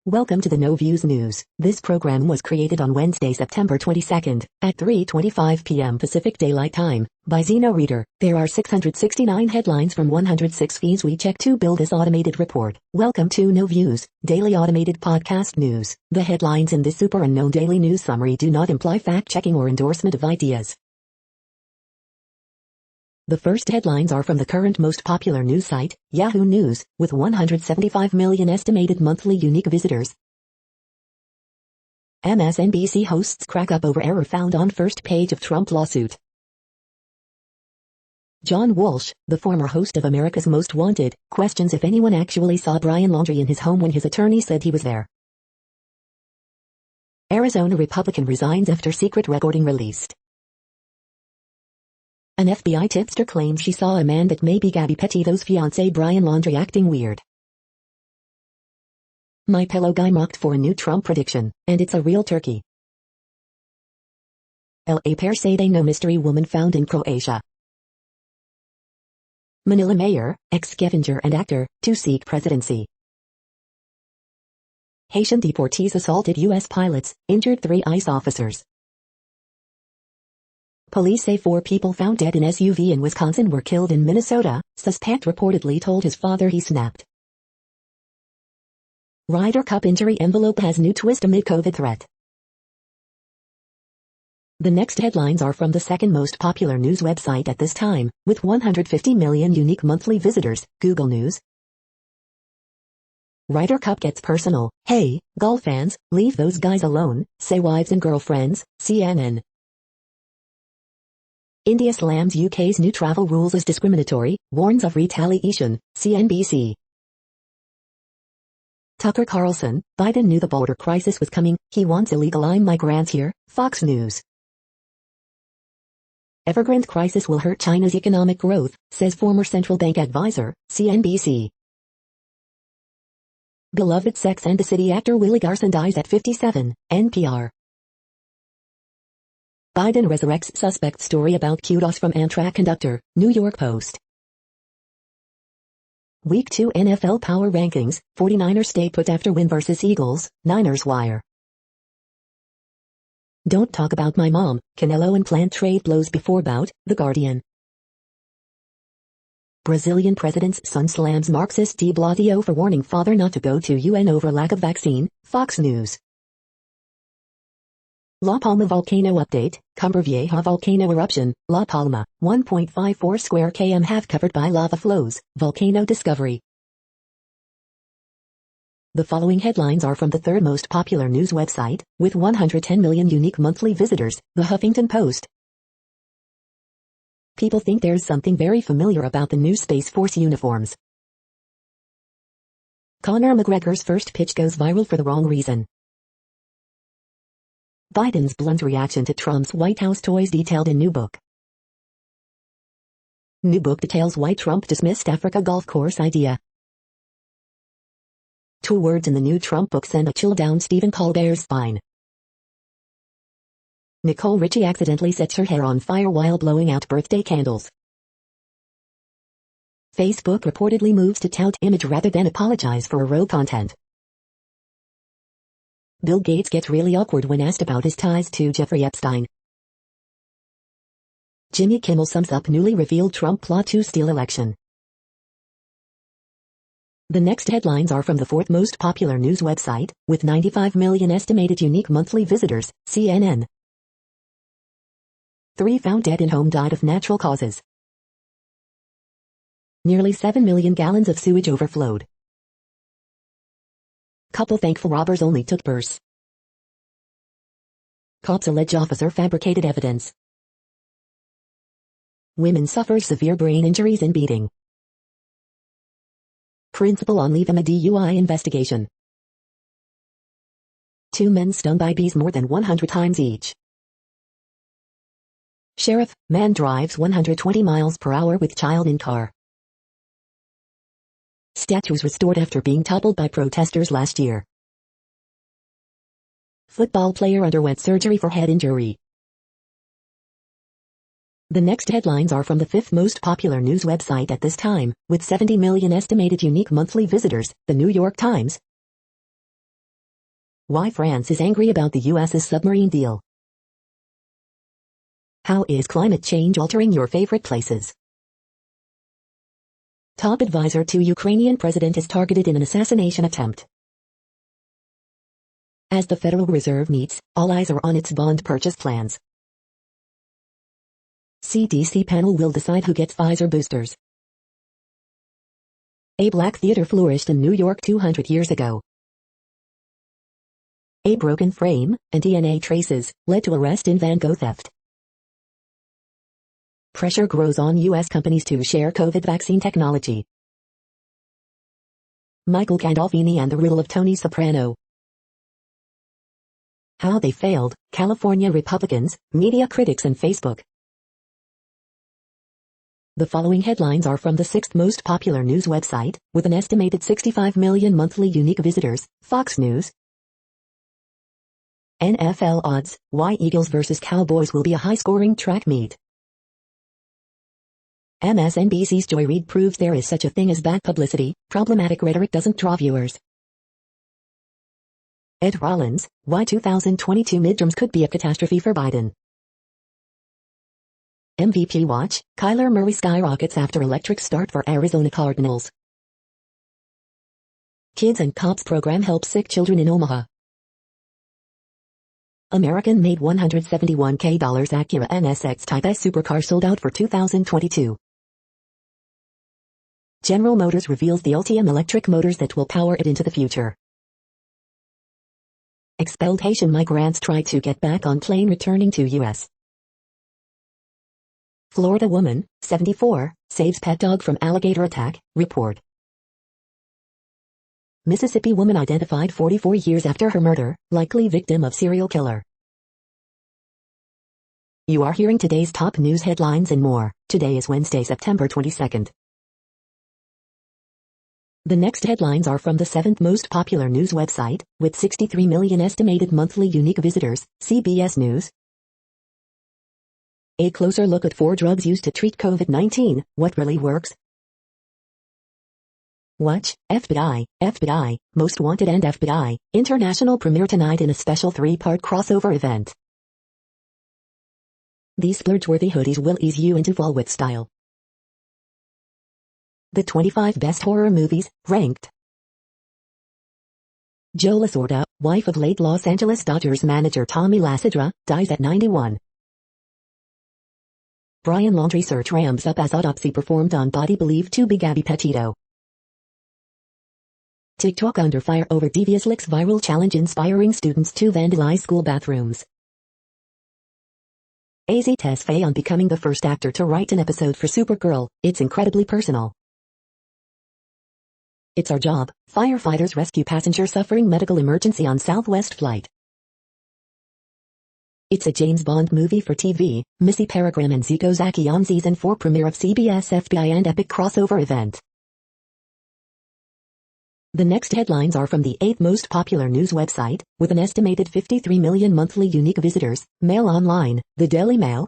Welcome to the No Views News. This program was created on Wednesday, September 22nd, at 3:25 p.m. Pacific Daylight Time, by Zeno Reader. There are 669 headlines from 106 feeds we check to build this automated report. Welcome to No Views, daily automated podcast news. The headlines in this super unknown daily news summary do not imply fact-checking or endorsement of ideas. The first headlines are from the current most popular news site, Yahoo News, with 175 million estimated monthly unique visitors. MSNBC hosts crack up over error found on first page of Trump lawsuit. John Walsh, the former host of America's Most Wanted, questions if anyone actually saw Brian Laundrie in his home when his attorney said he was there. Arizona Republican resigns after secret recording released. An FBI tipster claims she saw a man that may be Gabby Petito's fiancé Brian Laundrie acting weird. My Pillow guy mocked for a new Trump prediction, and it's a real turkey. LA pair say they know mystery woman found in Croatia. Manila mayor, ex-scavenger and actor, to seek presidency. Haitian deportees assaulted U.S. pilots, injured 3 ICE officers. Police say 4 people found dead in SUV in Wisconsin were killed in Minnesota. Suspect reportedly told his father he snapped. Ryder Cup injury envelope has new twist amid COVID threat. The next headlines are from the second most popular news website at this time, with 150 million unique monthly visitors, Google News. Ryder Cup gets personal. Hey, golf fans, leave those guys alone, say wives and girlfriends, CNN. India slams UK's new travel rules as discriminatory, warns of retaliation, CNBC. Tucker Carlson, Biden knew the border crisis was coming, he wants illegal migrants here, Fox News. Evergrande crisis will hurt China's economic growth, says former central bank advisor, CNBC. Beloved Sex and the City actor Willie Garson dies at 57, NPR. Biden resurrects suspect story about kudos from Amtrak conductor, New York Post. Week 2 NFL Power Rankings, 49ers stay put after win versus Eagles, Niners wire. Don't talk about my mom, Canelo implant trade blows before bout, The Guardian. Brazilian president's son slams Marxist de Blasio for warning father not to go to UN over lack of vaccine, Fox News. La Palma volcano update, Cumbre Vieja volcano eruption, La Palma, 1.54 square km half covered by lava flows, volcano discovery. The following headlines are from the third most popular news website, with 110 million unique monthly visitors, The Huffington Post. People think there's something very familiar about the new Space Force uniforms. Conor McGregor's first pitch goes viral for the wrong reason. Biden's blunt reaction to Trump's White House toys detailed in new book. New book details why Trump dismissed Africa golf course idea. 2 words in the new Trump book send a chill down Stephen Colbert's spine. Nicole Richie accidentally sets her hair on fire while blowing out birthday candles. Facebook reportedly moves to tout image rather than apologize for rogue content. Bill Gates gets really awkward when asked about his ties to Jeffrey Epstein. Jimmy Kimmel sums up newly revealed Trump plot to steal election. The next headlines are from the fourth most popular news website, with 95 million estimated unique monthly visitors, CNN. 3 found dead in home died of natural causes. Nearly 7 million gallons of sewage overflowed. Couple thankful robbers only took purse. Cops allege officer fabricated evidence. Women suffer severe brain injuries in beating. Principal on leave amid DUI investigation. 2 men stung by bees more than 100 times each. Sheriff, man drives 120 miles per hour with child in car. Statues restored after being toppled by protesters last year. Football player underwent surgery for head injury. The next headlines are from the fifth most popular news website at this time, with 70 million estimated unique monthly visitors, The New York Times. Why France is angry about the US's submarine deal. How is climate change altering your favorite places? Top advisor to Ukrainian president is targeted in an assassination attempt. As the Federal Reserve meets, all eyes are on its bond purchase plans. CDC panel will decide who gets Pfizer boosters. A black theater flourished in New York 200 years ago. A broken frame and DNA traces led to arrest in Van Gogh theft. Pressure grows on U.S. companies to share COVID vaccine technology. Michael Gandolfini and the riddle of Tony Soprano. How they failed, California Republicans, media critics and Facebook. The following headlines are from the 6th most popular news website, with an estimated 65 million monthly unique visitors, Fox News. NFL odds, why Eagles vs. Cowboys will be a high-scoring track meet. MSNBC's Joy Reid proves there is such a thing as bad publicity, problematic rhetoric doesn't draw viewers. Ed Rollins, why 2022 midterms could be a catastrophe for Biden. MVP watch, Kyler Murray skyrockets after electric start for Arizona Cardinals. Kids and Cops program helps sick children in Omaha. American-made $171K Acura NSX Type S supercar sold out for 2022. General Motors reveals the Ultium electric motors that will power it into the future. Expelled Haitian migrants try to get back on plane returning to U.S. Florida woman, 74, saves pet dog from alligator attack, report. Mississippi woman identified 44 years after her murder, likely victim of serial killer. You are hearing today's top news headlines and more. Today is Wednesday, September 22nd. The next headlines are from the 7th most popular news website, with 63 million estimated monthly unique visitors, CBS News. A closer look at 4 drugs used to treat COVID-19, what really works? Watch, FBI, Most Wanted and FBI, International premiere tonight in a special 3-part crossover event. These splurge-worthy hoodies will ease you into fall with style. The 25 best horror movies, ranked. Joe Lasorda, wife of late Los Angeles Dodgers manager Tommy Lasorda, dies at 91. Brian Laundrie search ramps up as autopsy performed on body believed to be Gabby Petito. TikTok under fire over devious licks viral challenge inspiring students to vandalize school bathrooms. AZ Tesfaye on becoming the first actor to write an episode for Supergirl, it's incredibly personal. It's our job, firefighters rescue passenger suffering medical emergency on Southwest flight. It's a James Bond movie for TV, Missy Peregrine and Zico Zaki on season 4 premiere of CBS FBI and Epic crossover event. The next headlines are from the 8th most popular news website, with an estimated 53 million monthly unique visitors, Mail Online, the Daily Mail.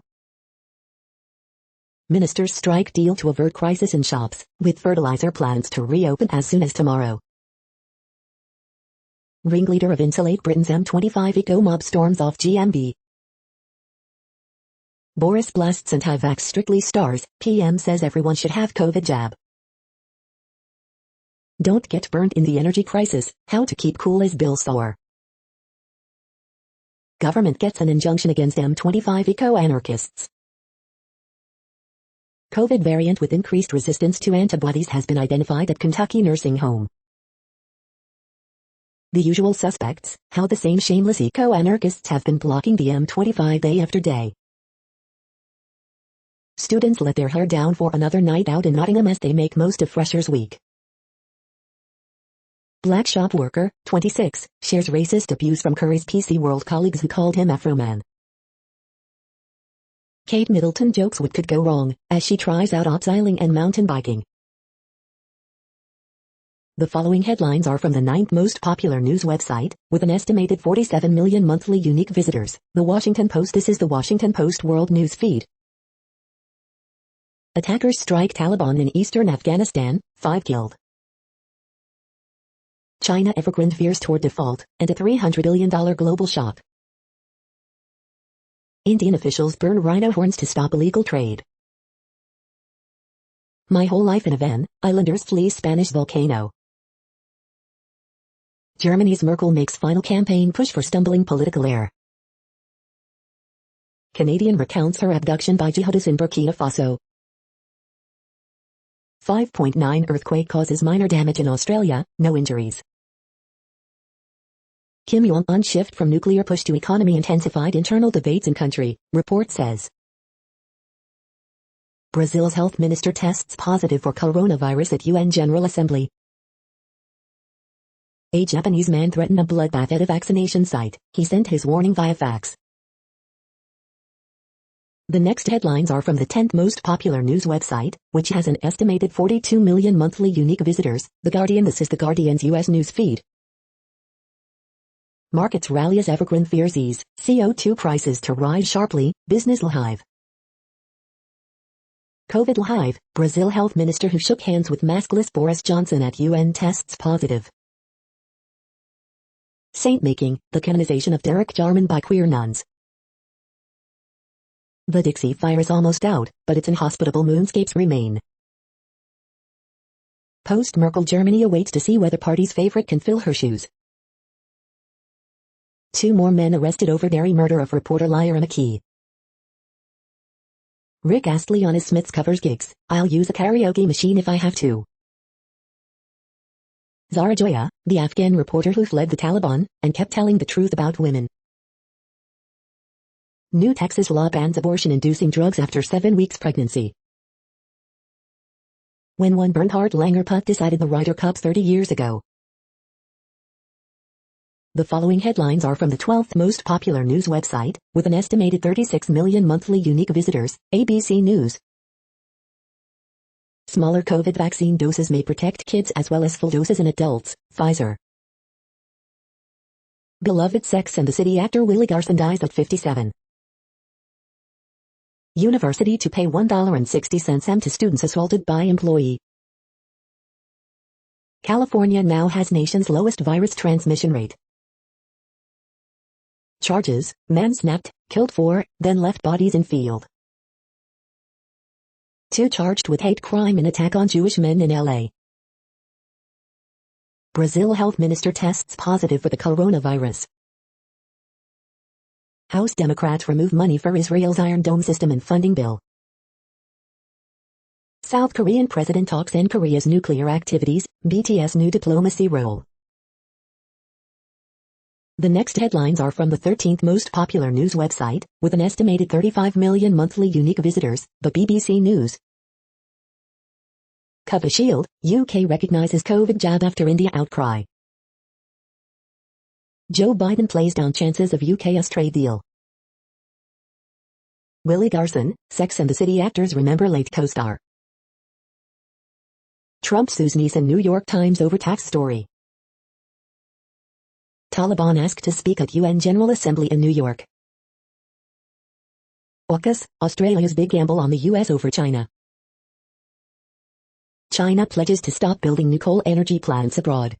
Ministers strike deal to avert crisis in shops, with fertilizer plants to reopen as soon as tomorrow. Ringleader of Insulate Britain's M25 eco-mob storms off GMB. Boris blasts anti-vax strictly stars, PM says everyone should have COVID jab. Don't get burnt in the energy crisis, how to keep cool as Bill Sawyer. Government gets an injunction against M25 eco-anarchists. COVID variant with increased resistance to antibodies has been identified at Kentucky nursing home. The usual suspects, how the same shameless eco-anarchists have been blocking the M25 day after day. Students let their hair down for another night out in Nottingham as they make most of Freshers Week. Black shop worker, 26, shares racist abuse from Curry's PC World colleagues who called him Afro-Man. Kate Middleton jokes what could go wrong, as she tries out abseiling and mountain biking. The following headlines are from the 9th most popular news website, with an estimated 47 million monthly unique visitors, The Washington Post. This is The Washington Post World News Feed. Attackers strike Taliban in eastern Afghanistan, 5 killed. China Evergrande veers toward default, and a $300 billion global shock. Indian officials burn rhino horns to stop illegal trade. My whole life in a van, islanders flee Spanish volcano. Germany's Merkel makes final campaign push for stumbling political heir. Canadian recounts her abduction by jihadists in Burkina Faso. 5.9 earthquake causes minor damage in Australia, no injuries. Kim Jong-un shift from nuclear push to economy intensified internal debates in country, report says. Brazil's health minister tests positive for coronavirus at UN General Assembly. A Japanese man threatened a bloodbath at a vaccination site. He sent his warning via fax. The next headlines are from the 10th most popular news website, which has an estimated 42 million monthly unique visitors, The Guardian. This is The Guardian's U.S. news feed. Markets rally as Evergrande fears ease, CO2 prices to rise sharply, business live. COVID live, Brazil health minister who shook hands with maskless Boris Johnson at UN tests positive. Saint-making, the canonization of Derek Jarman by queer nuns. The Dixie Fire is almost out, but its inhospitable moonscapes remain. Post-Merkel Germany awaits to see whether party's favorite can fill her shoes. 2 more men arrested over dairy murder of reporter Lyra McKee. Rick Astley on his Smiths covers gigs. I'll use a karaoke machine if I have to. Zara Joya, the Afghan reporter who fled the Taliban and kept telling the truth about women. New Texas law bans abortion-inducing drugs after 7 weeks pregnancy. When one Bernhard Langer putt decided the Ryder Cup 30 years ago. The following headlines are from the 12th most popular news website, with an estimated 36 million monthly unique visitors, ABC News. Smaller COVID vaccine doses may protect kids as well as full doses in adults, Pfizer. Beloved Sex and the City actor Willie Garson dies at 57. University to pay $1.60 to students assaulted by employee. California now has nation's lowest virus transmission rate. Charges, man snapped, killed 4, then left bodies in field. 2 charged with hate crime and attack on Jewish men in L.A. Brazil health minister tests positive for the coronavirus. House Democrats remove money for Israel's Iron Dome system and funding bill. South Korean president talks end Korea's nuclear activities, BTS new diplomacy role. The next headlines are from the 13th most popular news website, with an estimated 35 million monthly unique visitors, the BBC News. Covishield, UK recognizes COVID jab after India outcry. Joe Biden plays down chances of UK-US trade deal. Willie Garson, Sex and the City actors remember late co-star. Trump sues niece in New York Times over tax story. Taliban asked to speak at UN General Assembly in New York. AUKUS, Australia's big gamble on the US over China. China pledges to stop building new coal energy plants abroad.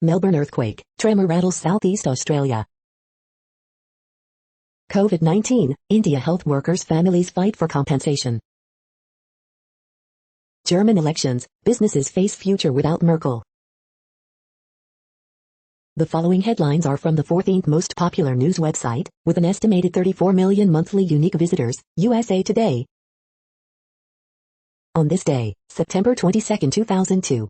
Melbourne earthquake, tremor rattles Southeast Australia. COVID-19, India health workers' families fight for compensation. German elections, businesses face future without Merkel. The following headlines are from the 14th most popular news website, with an estimated 34 million monthly unique visitors, USA Today. On this day, September 22, 2002.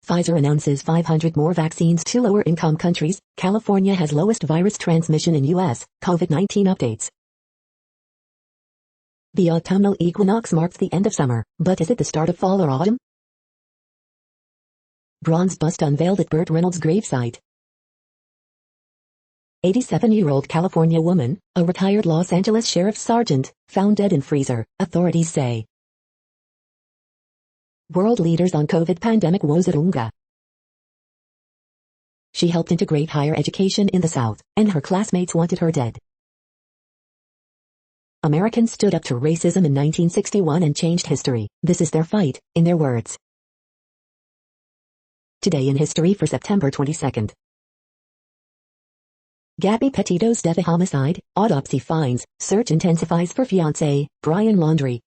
Pfizer announces 500 more vaccines to lower-income countries. California has lowest virus transmission in U.S. COVID-19 updates. The autumnal equinox marks the end of summer, but is it the start of fall or autumn? Bronze bust unveiled at Burt Reynolds' gravesite. 87-year-old California woman, a retired Los Angeles sheriff's sergeant, found dead in freezer, authorities say. World leaders on COVID pandemic woes at Unga. She helped integrate higher education in the South, and her classmates wanted her dead. Americans stood up to racism in 1961 and changed history. This is their fight, in their words. Today in history for September 22nd. Gabby Petito's death a homicide, autopsy finds, search intensifies for fiancé, Brian Laundrie.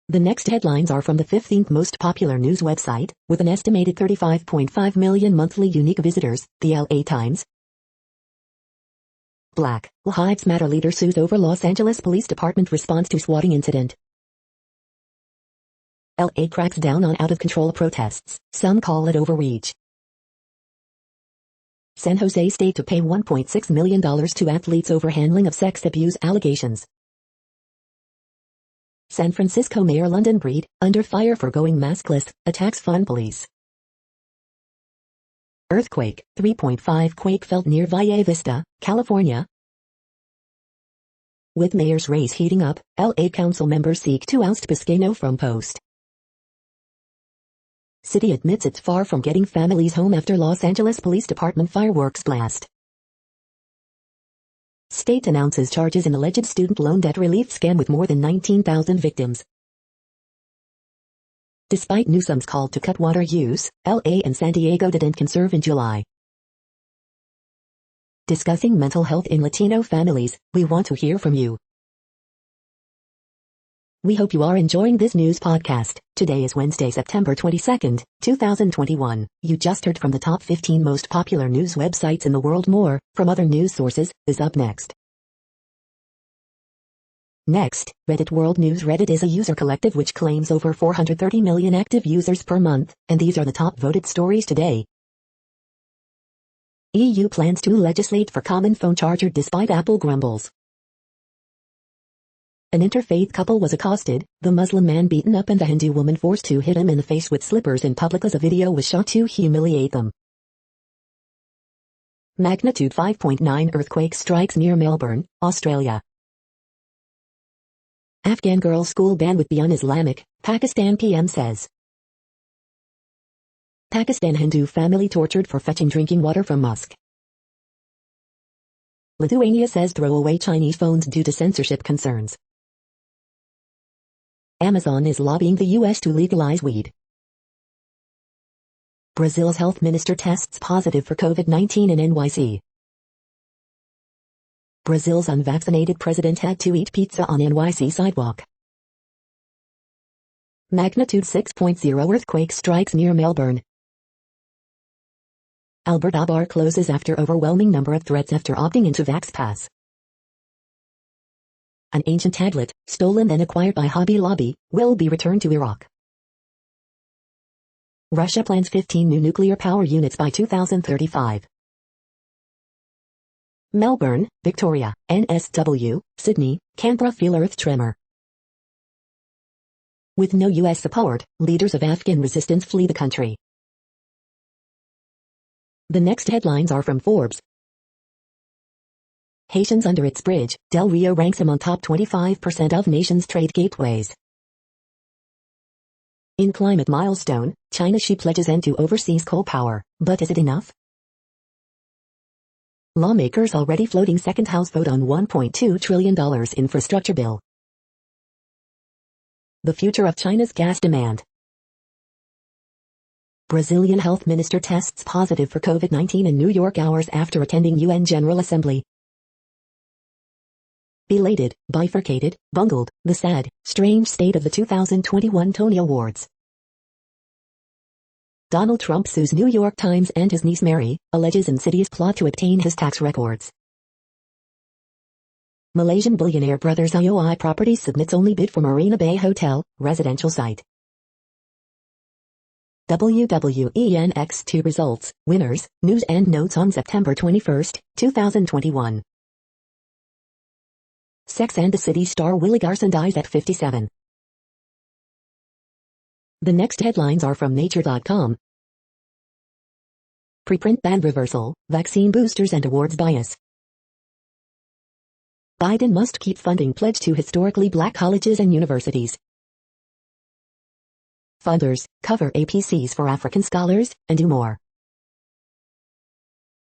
The next headlines are from the 15th most popular news website, with an estimated 35.5 million monthly unique visitors, the LA Times. Black Lives Matter leader sues over Los Angeles Police Department response to swatting incident. LA cracks down on out-of-control protests, some call it overreach. San Jose State to pay $1.6 million to athletes over handling of sex abuse allegations. San Francisco Mayor London Breed, under fire for going maskless, attacks fun police. Earthquake, 3.5 quake felt near Valle Vista, California. With mayor's race heating up, LA council members seek to oust Piscano from post. City admits it's far from getting families home after Los Angeles Police Department fireworks blast. State announces charges in alleged student loan debt relief scam with more than 19,000 victims. Despite Newsom's call to cut water use, LA and San Diego didn't conserve in July. Discussing mental health in Latino families, we want to hear from you. We hope you are enjoying this news podcast. Today is Wednesday, September 22nd, 2021. You just heard from the top 15 most popular news websites in the world. More, from other news sources, is up next. Next, Reddit World News. Reddit is a user collective which claims over 430 million active users per month, and these are the top voted stories today. EU plans to legislate for common phone charger despite Apple grumbles. An interfaith couple was accosted, the Muslim man beaten up and the Hindu woman forced to hit him in the face with slippers in public as a video was shot to humiliate them. Magnitude 5.9 earthquake strikes near Melbourne, Australia. Afghan girl school ban would be un-Islamic, Pakistan PM says. Pakistan Hindu family tortured for fetching drinking water from mosque. Lithuania says throw away Chinese phones due to censorship concerns. Amazon is lobbying the U.S. to legalize weed. Brazil's health minister tests positive for COVID-19 in NYC. Brazil's unvaccinated president had to eat pizza on NYC sidewalk. Magnitude 6.0 earthquake strikes near Melbourne. Alberta bar closes after overwhelming number of threats after opting into Vax Pass. An ancient tablet, stolen and acquired by Hobby Lobby, will be returned to Iraq. Russia plans 15 new nuclear power units by 2035. Melbourne, Victoria, NSW, Sydney, Canberra feel earth tremor. With no U.S. support, leaders of Afghan resistance flee the country. The next headlines are from Forbes. Haitians under its bridge, Del Rio ranks him on top 25% of nation's trade gateways. In climate milestone, China she pledges end to overseas coal power, but is it enough? Lawmakers already floating second House vote on $1.2 trillion infrastructure bill. The future of China's gas demand. Brazilian health minister tests positive for COVID-19 in New York hours after attending UN General Assembly. Belated, bifurcated, bungled, the sad, strange state of the 2021 Tony Awards. Donald Trump sues New York Times and his niece Mary, alleges insidious plot to obtain his tax records. Malaysian billionaire brothers IOI Properties submits only bid for Marina Bay Hotel, residential site. WWENX2 results, winners, news and notes on September 21, 2021. Sex and the City star Willie Garson dies at 57. The next headlines are from Nature.com. Preprint ban reversal, vaccine boosters and awards bias. Biden must keep funding pledge to historically black colleges and universities. Funders, cover APCs for African scholars, and do more.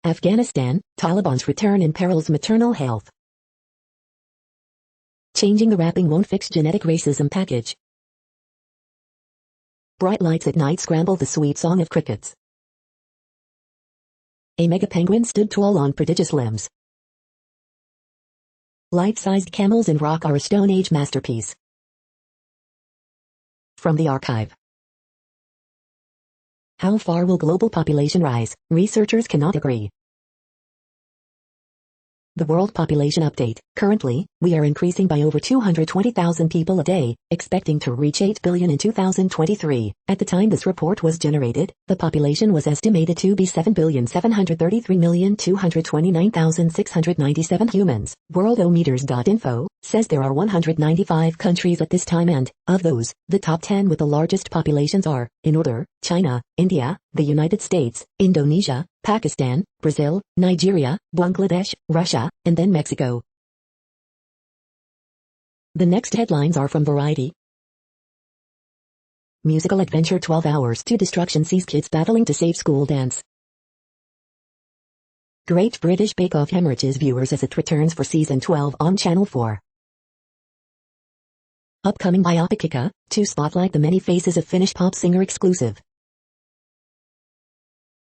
Afghanistan, Taliban's return imperils maternal health. Changing the wrapping won't fix genetic racism package. Bright lights at night scramble the sweet song of crickets. A mega penguin stood tall on prodigious limbs. Life-sized camels in rock are a Stone Age masterpiece. From the archive. How far will global population rise? Researchers cannot agree. The World Population Update. Currently, we are increasing by over 220,000 people a day, expecting to reach 8 billion in 2023. At the time this report was generated, the population was estimated to be 7,733,229,697 humans. Worldometers.info says there are 195 countries at this time and, of those, the top 10 with the largest populations are, in order, China, India, the United States, Indonesia, Pakistan, Brazil, Nigeria, Bangladesh, Russia, and then Mexico. The next headlines are from Variety. Musical adventure 12 hours to destruction sees kids battling to save school dance. Great British Bake Off hemorrhages viewers as it returns for season 12 on Channel 4. Upcoming biopic Kika, to spotlight the many faces of Finnish pop singer exclusive.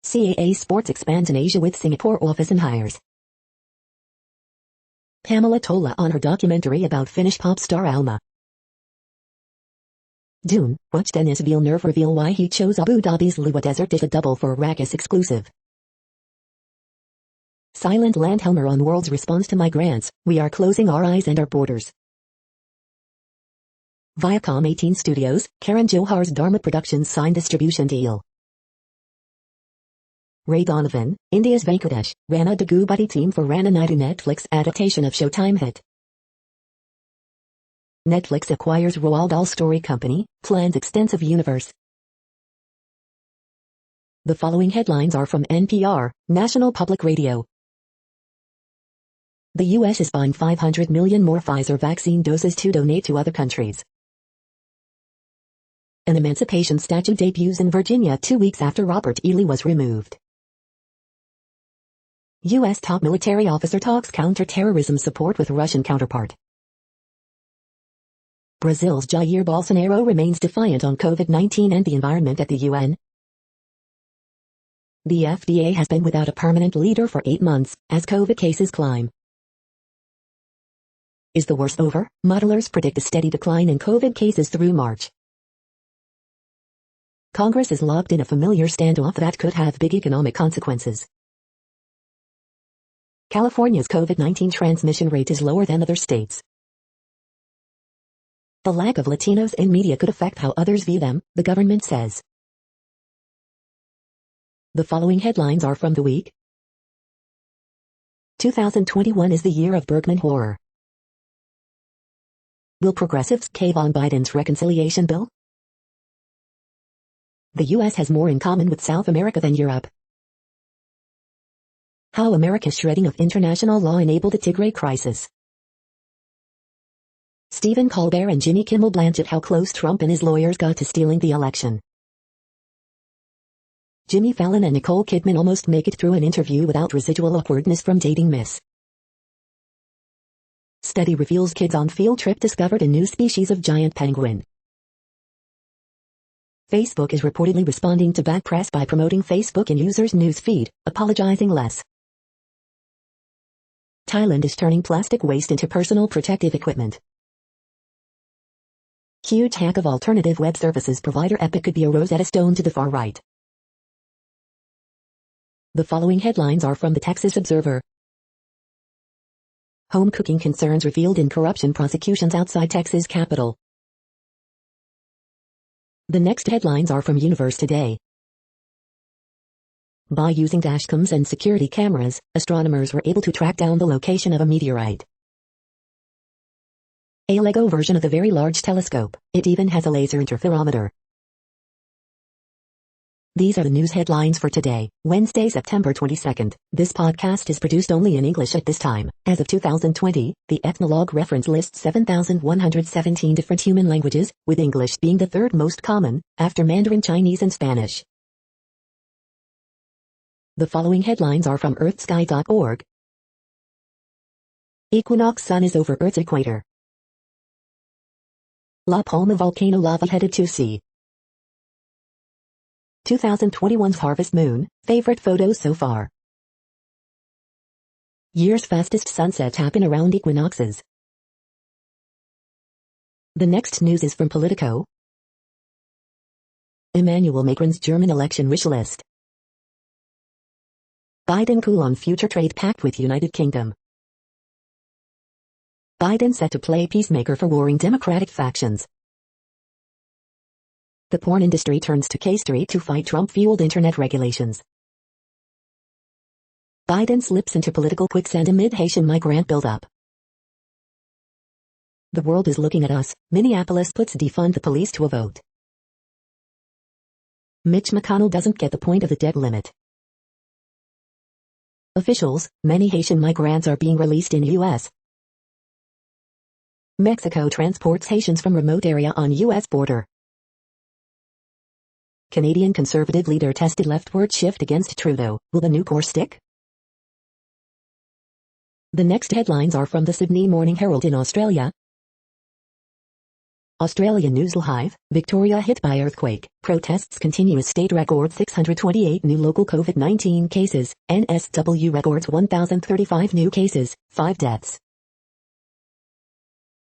CAA Sports expands in Asia with Singapore office and hires. Pamela Tola on her documentary about Finnish pop star Alma. Dune, watch Denis Villeneuve reveal why he chose Abu Dhabi's Liwa Desert as a double for Arrakis exclusive. Silent Landhelmer on world's response to migrants, we are closing our eyes and our borders. Viacom 18 Studios, Karan Johar's Dharma Productions signed distribution deal. Ray Donovan, India's Venkatesh, Rana Daggubati team for Rana Naidu Netflix adaptation of Showtime hit. Netflix acquires Roald Dahl Story Company, plans extensive universe. The following headlines are from NPR, National Public Radio. The U.S. is buying 500 million more Pfizer vaccine doses to donate to other countries. An emancipation statue debuts in Virginia 2 weeks after Robert E. Lee was removed. U.S. top military officer talks counter-terrorism support with Russian counterpart. Brazil's Jair Bolsonaro remains defiant on COVID-19 and the environment at the UN. The FDA has been without a permanent leader for 8 months, as COVID cases climb. Is the worst over? Modelers predict a steady decline in COVID cases through March. Congress is locked in a familiar standoff that could have big economic consequences. California's COVID-19 transmission rate is lower than other states. The lack of Latinos in media could affect how others view them, the government says. The following headlines are from the week. 2021 is the year of Bergman horror. Will progressives cave on Biden's reconciliation bill? The U.S. has more in common with South America than Europe. How America's shredding of international law enabled the Tigray crisis. Stephen Colbert and Jimmy Kimmel Blanchett how close Trump and his lawyers got to stealing the election. Jimmy Fallon and Nicole Kidman almost make it through an interview without residual awkwardness from dating Miss. Study reveals kids on field trip discovered a new species of giant penguin. Facebook is reportedly responding to bad press by promoting Facebook in users' news feed, apologizing less. Thailand is turning plastic waste into personal protective equipment. Huge hack of alternative web services provider Epic could be a Rosetta Stone to the far right. The following headlines are from the Texas Observer. Home cooking concerns revealed in corruption prosecutions outside Texas Capitol. The next headlines are from Universe Today. By using dashcams and security cameras, astronomers were able to track down the location of a meteorite. A Lego version of the Very Large Telescope, it even has a laser interferometer. These are the news headlines for today, Wednesday, September 22nd. This podcast is produced only in English at this time. As of 2020, the Ethnologue reference lists 7,117 different human languages, with English being the third most common, after Mandarin Chinese and Spanish. The following headlines are from earthsky.org. Equinox sun is over Earth's equator. La Palma volcano lava headed to sea. 2021's harvest moon, favorite photos so far. Year's fastest sunsets happen around equinoxes. The next news is from Politico. Emmanuel Macron's German election wish list. Biden cool on future trade pact with United Kingdom. Biden set to play peacemaker for warring Democratic factions. The porn industry turns to K Street to fight Trump-fueled internet regulations. Biden slips into political quicksand amid Haitian migrant buildup. The world is looking at us. Minneapolis puts defund the police to a vote. Mitch McConnell doesn't get the point of the debt limit. Officials, many Haitian migrants are being released in U.S. Mexico transports Haitians from remote area on U.S. border. Canadian Conservative leader tested leftward shift against Trudeau. Will the new course stick? The next headlines are from the Sydney Morning Herald in Australia. Australian News Live, Victoria hit by earthquake. Protests continue as state records 628 new local COVID-19 cases. NSW records 1,035 new cases, 5 deaths.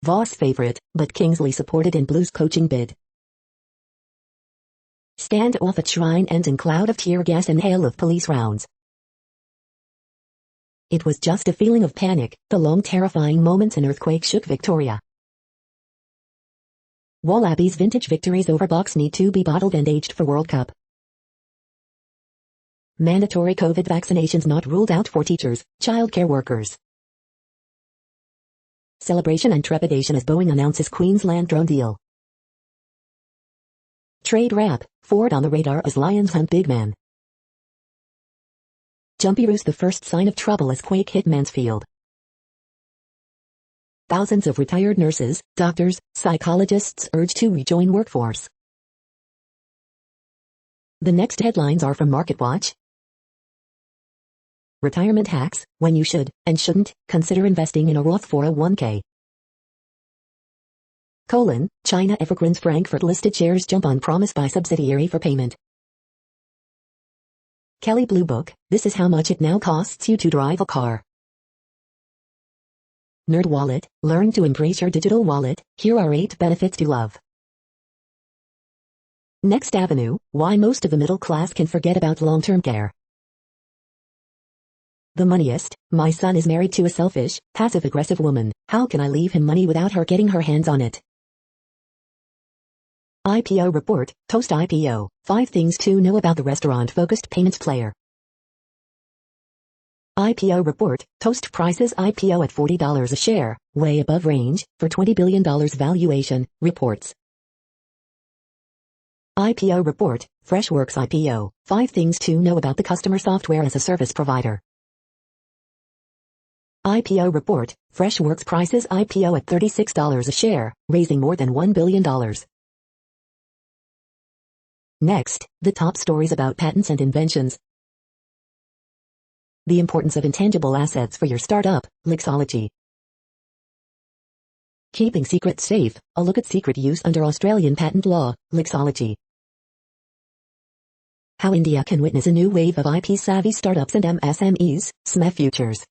Voss favorite, but Kingsley supported in Blues coaching bid. Standoff at shrine ends in cloud of tear gas and hail of police rounds. It was just a feeling of panic. The long terrifying moments in earthquake shook Victoria. Wallabies vintage victories over Box need to be bottled and aged for World Cup. Mandatory COVID vaccinations not ruled out for teachers, childcare workers. Celebration and trepidation as Boeing announces Queensland drone deal. Trade wrap, Ford on the radar as Lions hunt big man. Jumpy Roos the first sign of trouble as quake hit Mansfield. Thousands of retired nurses, doctors, psychologists urged to rejoin workforce. The next headlines are from MarketWatch. Retirement hacks, when you should, and shouldn't, consider investing in a Roth 401k. China Evergreens Frankfurt listed shares jump on promise by subsidiary for payment. Kelley Blue Book, this is how much it now costs you to drive a car. NerdWallet, learn to embrace your digital wallet. Here are 8 benefits to love. Next Avenue, why most of the middle class can forget about long-term care. The Moneyest, my son is married to a selfish, passive-aggressive woman. How can I leave him money without her getting her hands on it? IPO report, Toast IPO, 5 things to know about the restaurant-focused payments player. IPO report, Toast prices IPO at $40 a share, way above range, for $20 billion valuation, reports. IPO report, Freshworks IPO, 5 things to know about the customer software as a service provider. IPO report, Freshworks prices IPO at $36 a share, raising more than $1 billion. Next, the top stories about patents and inventions. The importance of intangible assets for your startup, Lixology. Keeping secrets safe, a look at secret use under Australian patent law, Lixology. How India can witness a new wave of IP-savvy startups and MSMEs, SME Futures.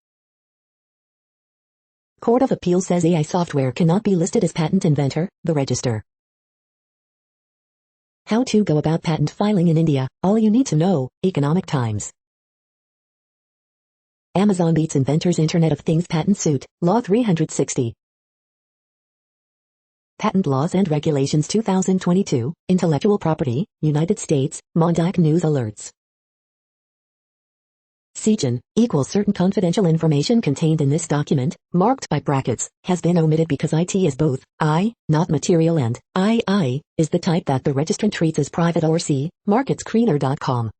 Court of Appeal says AI software cannot be listed as patent inventor, the register. How to go about patent filing in India, all you need to know, Economic Times. Amazon beats inventors Internet of Things patent suit, Law 360. Patent Laws and Regulations 2022, Intellectual Property, United States, Mondac News alerts. CGN, equals certain confidential information contained in this document, marked by brackets, has been omitted because IT is both, I, not material and, II, is the type that the registrant treats as private or C, marketscreener.com.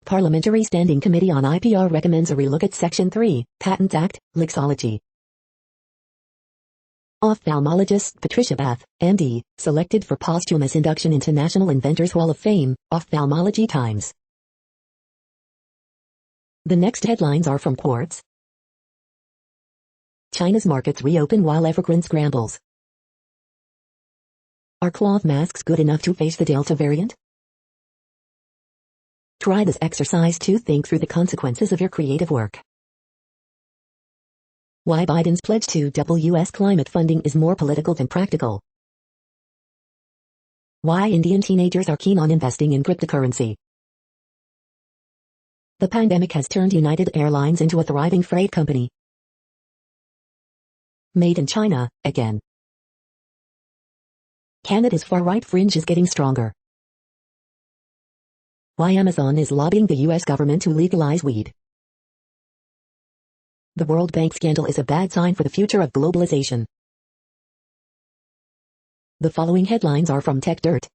Parliamentary Standing Committee on IPR recommends a relook at Section 3, Patent Act, Lixology. Ophthalmologist Patricia Bath, MD, selected for posthumous induction into National Inventors Hall of Fame, Ophthalmology Times. The next headlines are from Quartz. China's markets reopen while Evergreen scrambles. Are cloth masks good enough to face the Delta variant? Try this exercise to think through the consequences of your creative work. Why Biden's pledge to double U.S. climate funding is more political than practical. Why Indian teenagers are keen on investing in cryptocurrency. The pandemic has turned United Airlines into a thriving freight company. Made in China, again. Canada's far-right fringe is getting stronger. Why Amazon is lobbying the U.S. government to legalize weed. The World Bank scandal is a bad sign for the future of globalization. The following headlines are from Tech Dirt.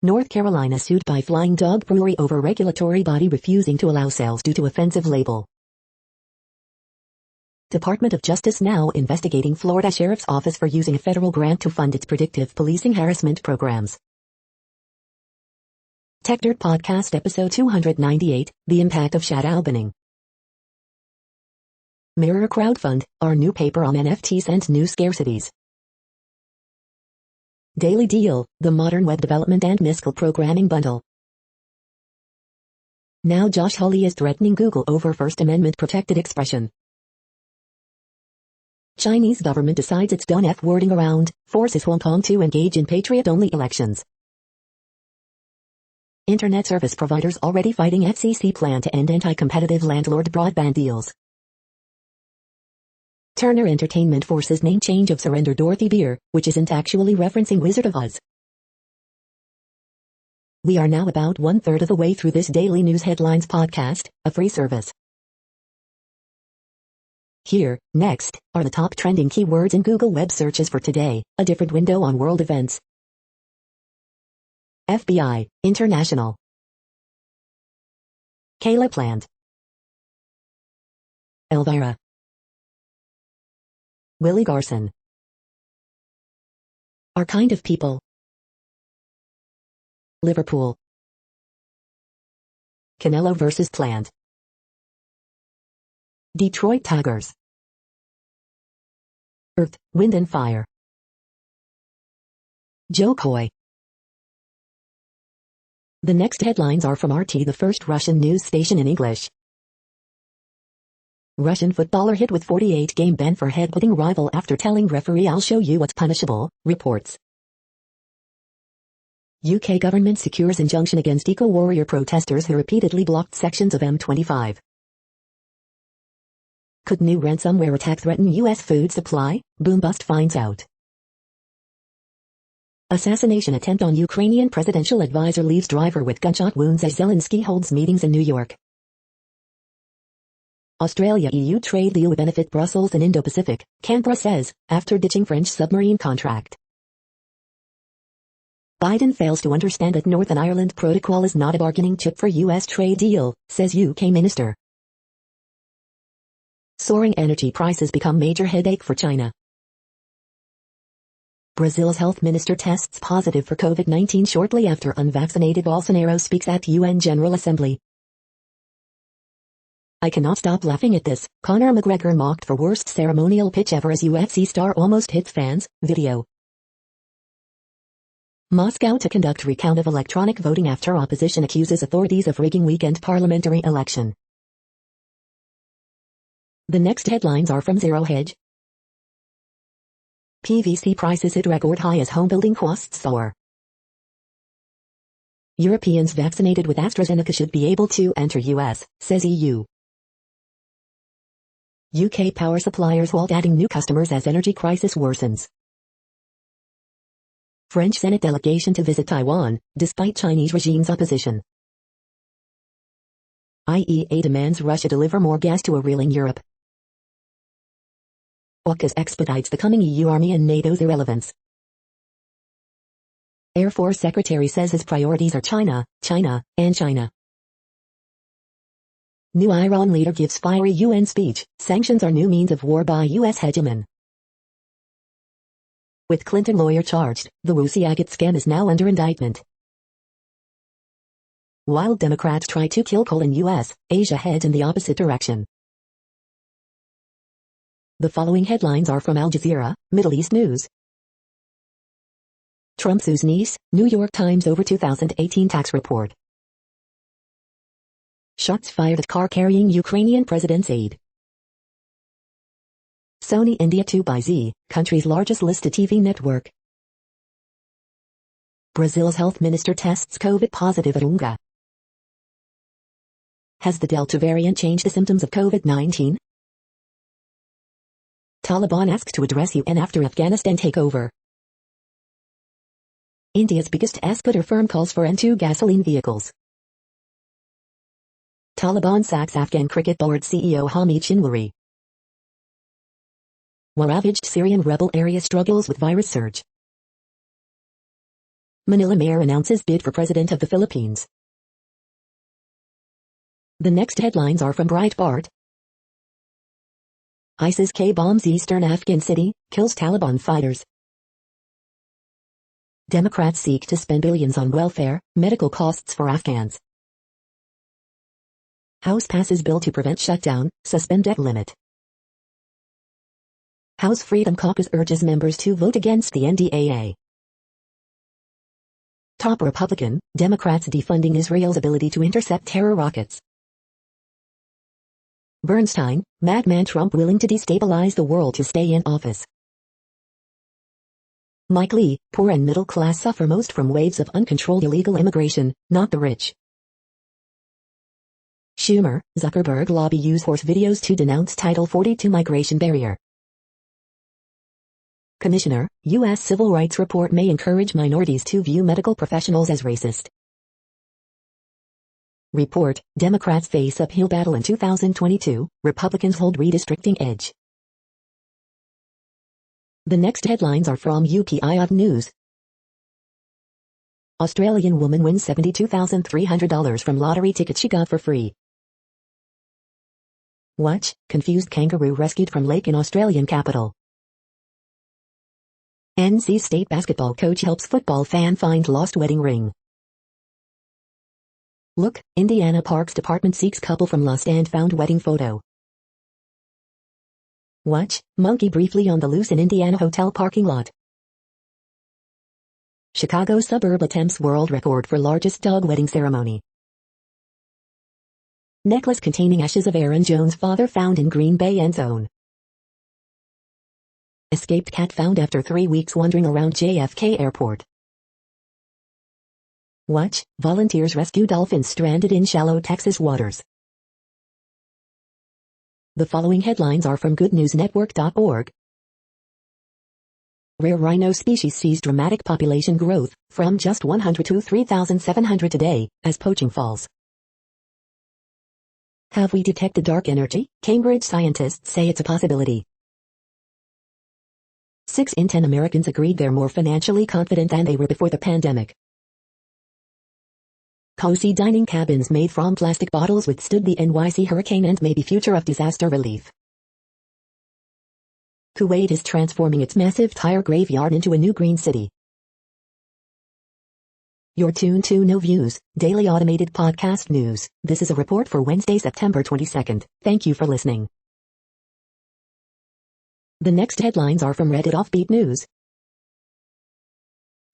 North Carolina sued by Flying Dog Brewery over regulatory body refusing to allow sales due to offensive label. Department of Justice now investigating Florida Sheriff's Office for using a federal grant to fund its predictive policing harassment programs. Tech Dirt Podcast Episode 298, The Impact of Shadow Banning. Mirror Crowdfund, our new paper on NFTs and new scarcities. Daily Deal, the modern web development and MISCL programming bundle. Now Josh Hawley is threatening Google over First Amendment protected expression. Chinese government decides it's done F-wording around, forces Hong Kong to engage in patriot-only elections. Internet service providers already fighting FCC plan to end anti-competitive landlord broadband deals. Turner Entertainment forces name change of Surrender Dorothy Beer, which isn't actually referencing Wizard of Oz. We are now about 1/3 of the way through this daily news headlines podcast, a free service. Here, next, are the top trending keywords in Google web searches for today, a different window on world events. FBI, International. Kayla Plant. Elvira. Willie Garson. Our kind of people. Liverpool. Canelo vs. Plant. Detroit Tigers. Earth, Wind and Fire. Joe Coy. The next headlines are from RT, the first Russian news station in English. Russian footballer hit with 48-game ban for headbutting rival after telling referee "I'll show you what's punishable," reports. UK government secures injunction against eco-warrior protesters who repeatedly blocked sections of M25. Could new ransomware attack threaten US food supply? Boombust finds out. Assassination attempt on Ukrainian presidential advisor leaves driver with gunshot wounds as Zelensky holds meetings in New York. Australia-EU trade deal will benefit Brussels and Indo-Pacific, Canberra says, after ditching French submarine contract. Biden fails to understand that Northern Ireland Protocol is not a bargaining chip for US trade deal, says UK minister. Soaring energy prices become major headache for China. Brazil's health minister tests positive for COVID-19 shortly after unvaccinated Bolsonaro speaks at UN General Assembly. I cannot stop laughing at this. Conor McGregor mocked for worst ceremonial pitch ever as UFC star almost hits fans. Video. Moscow to conduct recount of electronic voting after opposition accuses authorities of rigging weekend parliamentary election. The next headlines are from Zero Hedge. PVC prices hit record high as home building costs soar. Europeans vaccinated with AstraZeneca should be able to enter US, says EU. UK power suppliers halt adding new customers as energy crisis worsens. French Senate delegation to visit Taiwan, despite Chinese regime's opposition. IEA demands Russia deliver more gas to a reeling Europe. AUKUS expedites the coming EU army and NATO's irrelevance. Air Force Secretary says his priorities are China, China, and China. New Iran leader gives fiery UN speech, sanctions are new means of war by US hegemon. With Clinton lawyer charged, the Woosie agate scam is now under indictment. While Democrats try to kill coal in US, Asia heads in the opposite direction. The following headlines are from Al Jazeera, Middle East News. Trump sues niece, New York Times over 2018 tax report. Shots fired at car carrying Ukrainian president's aide. Sony India 2 by Z, country's largest listed TV network. Brazil's health minister tests COVID positive at Unga. Has the Delta variant changed the symptoms of COVID-19? Taliban asked to address UN after Afghanistan takeover. India's biggest scooter firm calls for end to gasoline vehicles. Taliban sacks Afghan cricket board CEO Hamid Shinwari. Ravaged Syrian rebel area struggles with virus surge. Manila mayor announces bid for president of the Philippines. The next headlines are from Breitbart. ISIS K-bombs eastern Afghan city, kills Taliban fighters. Democrats seek to spend billions on welfare, medical costs for Afghans. House passes bill to prevent shutdown, suspend debt limit. House Freedom Caucus urges members to vote against the NDAA. Top Republican, Democrats defunding Israel's ability to intercept terror rockets. Bernstein, madman Trump willing to destabilize the world to stay in office. Mike Lee, poor and middle class suffer most from waves of uncontrolled illegal immigration, not the rich. Schumer, Zuckerberg lobby use horse videos to denounce Title 42 migration barrier. Commissioner, U.S. Civil Rights Report may encourage minorities to view medical professionals as racist. Report, Democrats face uphill battle in 2022, Republicans hold redistricting edge. The next headlines are from UPI News. Australian woman wins $72,300 from lottery ticket she got for free. Watch, confused kangaroo rescued from lake in Australian capital. NC State basketball coach helps football fan find lost wedding ring. Look, Indiana Parks Department seeks couple from lost and found wedding photo. Watch, monkey briefly on the loose in Indiana hotel parking lot. Chicago suburb attempts world record for largest dog wedding ceremony. Necklace containing ashes of Aaron Jones' father found in Green Bay end zone. Escaped cat found after 3 weeks wandering around JFK Airport. Watch, volunteers rescue dolphins stranded in shallow Texas waters. The following headlines are from goodnewsnetwork.org. Rare rhino species sees dramatic population growth, from just 100 to 3,700 today, as poaching falls. Have we detected dark energy? Cambridge scientists say it's a possibility. 6 in 10 Americans agreed they're more financially confident than they were before the pandemic. Cozy dining cabins made from plastic bottles withstood the NYC hurricane and may be future of disaster relief. Kuwait is transforming its massive tire graveyard into a new green city. You're tuned to No Views, daily automated podcast news. This is a report for Wednesday, September 22nd. Thank you for listening. The next headlines are from Reddit Offbeat News.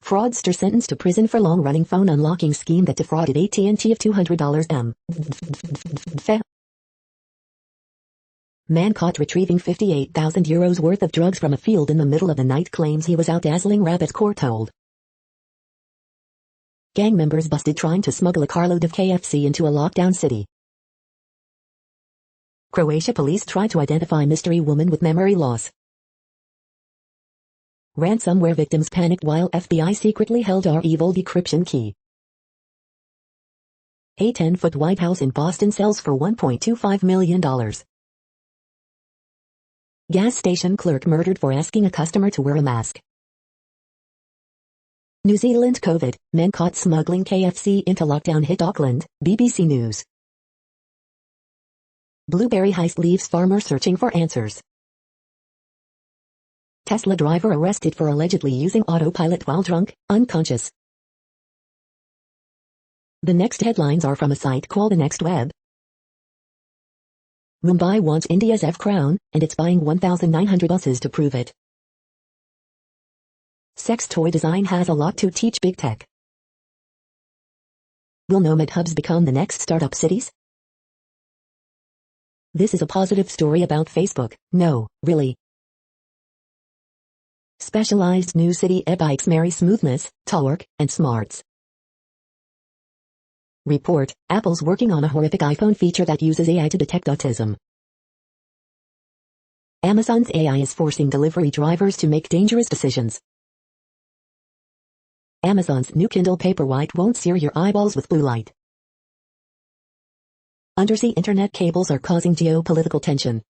Fraudster sentenced to prison for long-running phone unlocking scheme that defrauded AT&T of $200. Man caught retrieving €58,000 worth of drugs from a field in the middle of the night claims he was out dazzling rabbits, court told. Gang members busted trying to smuggle a carload of KFC into a lockdown city. Croatia police try to identify mystery woman with memory loss. Ransomware victims panicked while FBI secretly held our evil decryption key. A 10-foot White House in Boston sells for $1.25 million. Gas station clerk murdered for asking a customer to wear a mask. New Zealand COVID, men caught smuggling KFC into lockdown hit Auckland, BBC News. Blueberry heist leaves farmer searching for answers. Tesla driver arrested for allegedly using autopilot while drunk, unconscious. The next headlines are from a site called The Next Web. Mumbai wants India's F crown, and it's buying 1,900 buses to prove it. Sex toy design has a lot to teach big tech. Will nomad hubs become the next startup cities? This is a positive story about Facebook. No, really. Specialized new city e-bikes marry smoothness, torque, and smarts. Report, Apple's working on a horrific iPhone feature that uses AI to detect autism. Amazon's AI is forcing delivery drivers to make dangerous decisions. Amazon's new Kindle Paperwhite won't sear your eyeballs with blue light. Undersea internet cables are causing geopolitical tension.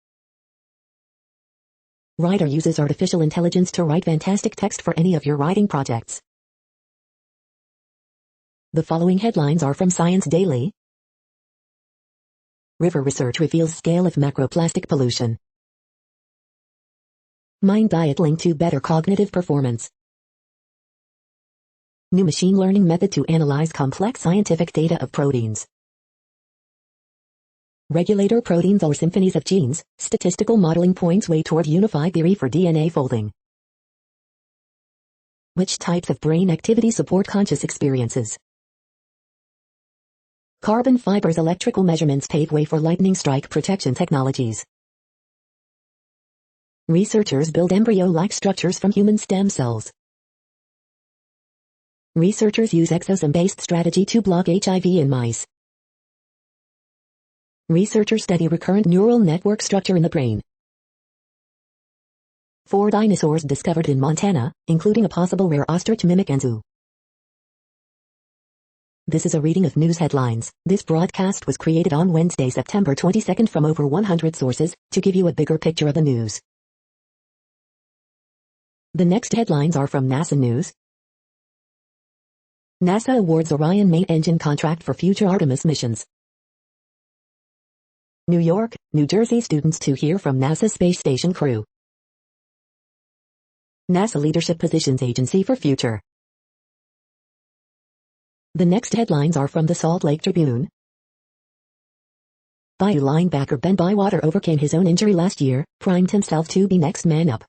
Writer uses artificial intelligence to write fantastic text for any of your writing projects. The following headlines are from Science Daily. River research reveals scale of macroplastic pollution. Mind diet linked to better cognitive performance. New machine learning method to analyze complex scientific data of proteins. Regulator proteins are symphonies of genes. Statistical modeling points way toward unified theory for DNA folding. Which types of brain activity support conscious experiences? Carbon fibers electrical measurements pave way for lightning strike protection technologies. Researchers build embryo-like structures from human stem cells. Researchers use exosome-based strategy to block HIV in mice. Researchers study recurrent neural network structure in the brain. 4 dinosaurs discovered in Montana, including a possible rare ostrich mimic zoo. This is a reading of news headlines. This broadcast was created on Wednesday, September 22nd from over 100 sources, to give you a bigger picture of the news. The next headlines are from NASA News. NASA awards Orion main engine contract for future Artemis missions. New York, New Jersey students to hear from NASA space station crew. NASA Leadership Positions Agency for Future. The next headlines are from the Salt Lake Tribune. Bayou linebacker Ben Bywater overcame his own injury last year, primed himself to be next man up.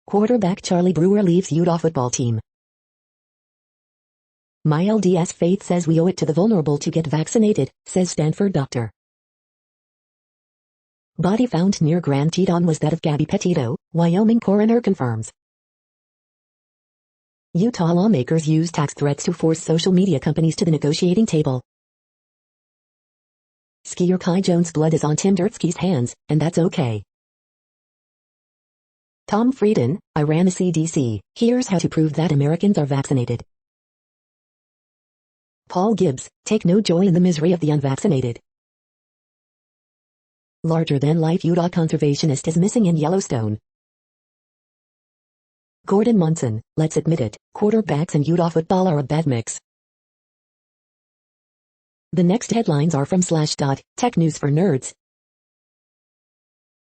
Quarterback Charlie Brewer leaves Utah football team. My LDS faith says we owe it to the vulnerable to get vaccinated, says Stanford doctor. Body found near Grand Teton was that of Gabby Petito, Wyoming coroner confirms. Utah lawmakers use tax threats to force social media companies to the negotiating table. Skier Kai Jones' blood is on Tim Durtsky's hands, and that's okay. Tom Frieden, I ran the CDC, here's how to prove that Americans are vaccinated. Paul Gibbs, take no joy in the misery of the unvaccinated. Larger-than-life Utah conservationist is missing in Yellowstone. Gordon Monson, let's admit it, quarterbacks and Utah football are a bad mix. The next headlines are from Slashdot, tech news for nerds.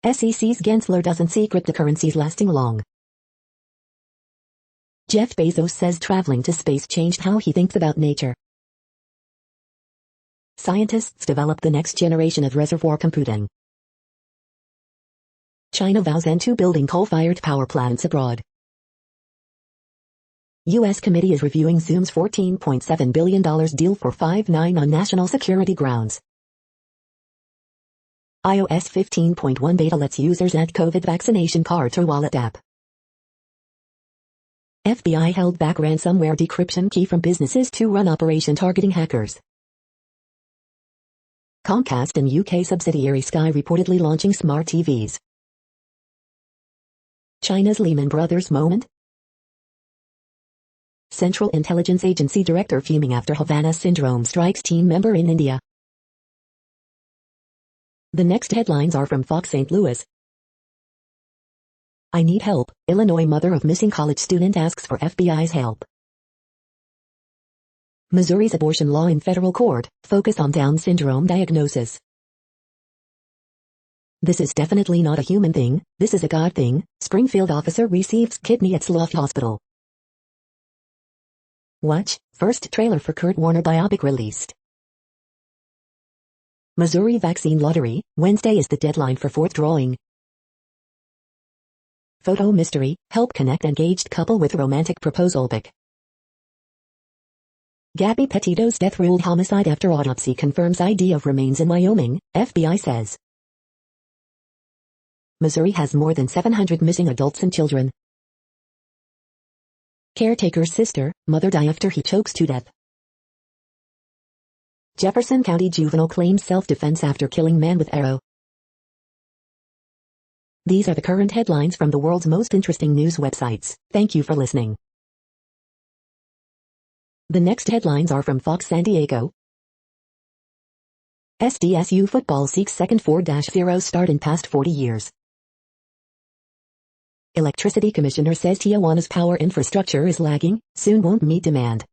SEC's Gensler doesn't see cryptocurrencies lasting long. Jeff Bezos says traveling to space changed how he thinks about nature. Scientists develop the next generation of reservoir computing. China vows end to building coal-fired power plants abroad. U.S. committee is reviewing Zoom's $14.7 billion deal for 5.9 on national security grounds. iOS 15.1 beta lets users add COVID vaccination card to wallet app. FBI held back ransomware decryption key from businesses to run operation targeting hackers. Comcast and UK subsidiary Sky reportedly launching smart TVs. China's Lehman Brothers moment? Central Intelligence Agency director fuming after Havana syndrome strikes team member in India. The next headlines are from Fox St. Louis. I need help. Illinois mother of missing college student asks for FBI's help. Missouri's abortion law in federal court, focus on Down syndrome diagnosis. This is definitely not a human thing, this is a God thing. Springfield officer receives kidney at Slough Hospital. Watch, first trailer for Kurt Warner biopic released. Missouri vaccine lottery, Wednesday is the deadline for fourth drawing. Photo mystery, help connect engaged couple with romantic proposal pic. Gabby Petito's death ruled homicide after autopsy confirms ID of remains in Wyoming, FBI says. Missouri has more than 700 missing adults and children. Caretaker's sister, mother die after he chokes to death. Jefferson County juvenile claims self-defense after killing man with arrow. These are the current headlines from the world's most interesting news websites. Thank you for listening. The next headlines are from Fox San Diego. SDSU football seeks second 4-0 start in past 40 years. Electricity Commissioner says Tijuana's power infrastructure is lagging, soon won't meet demand.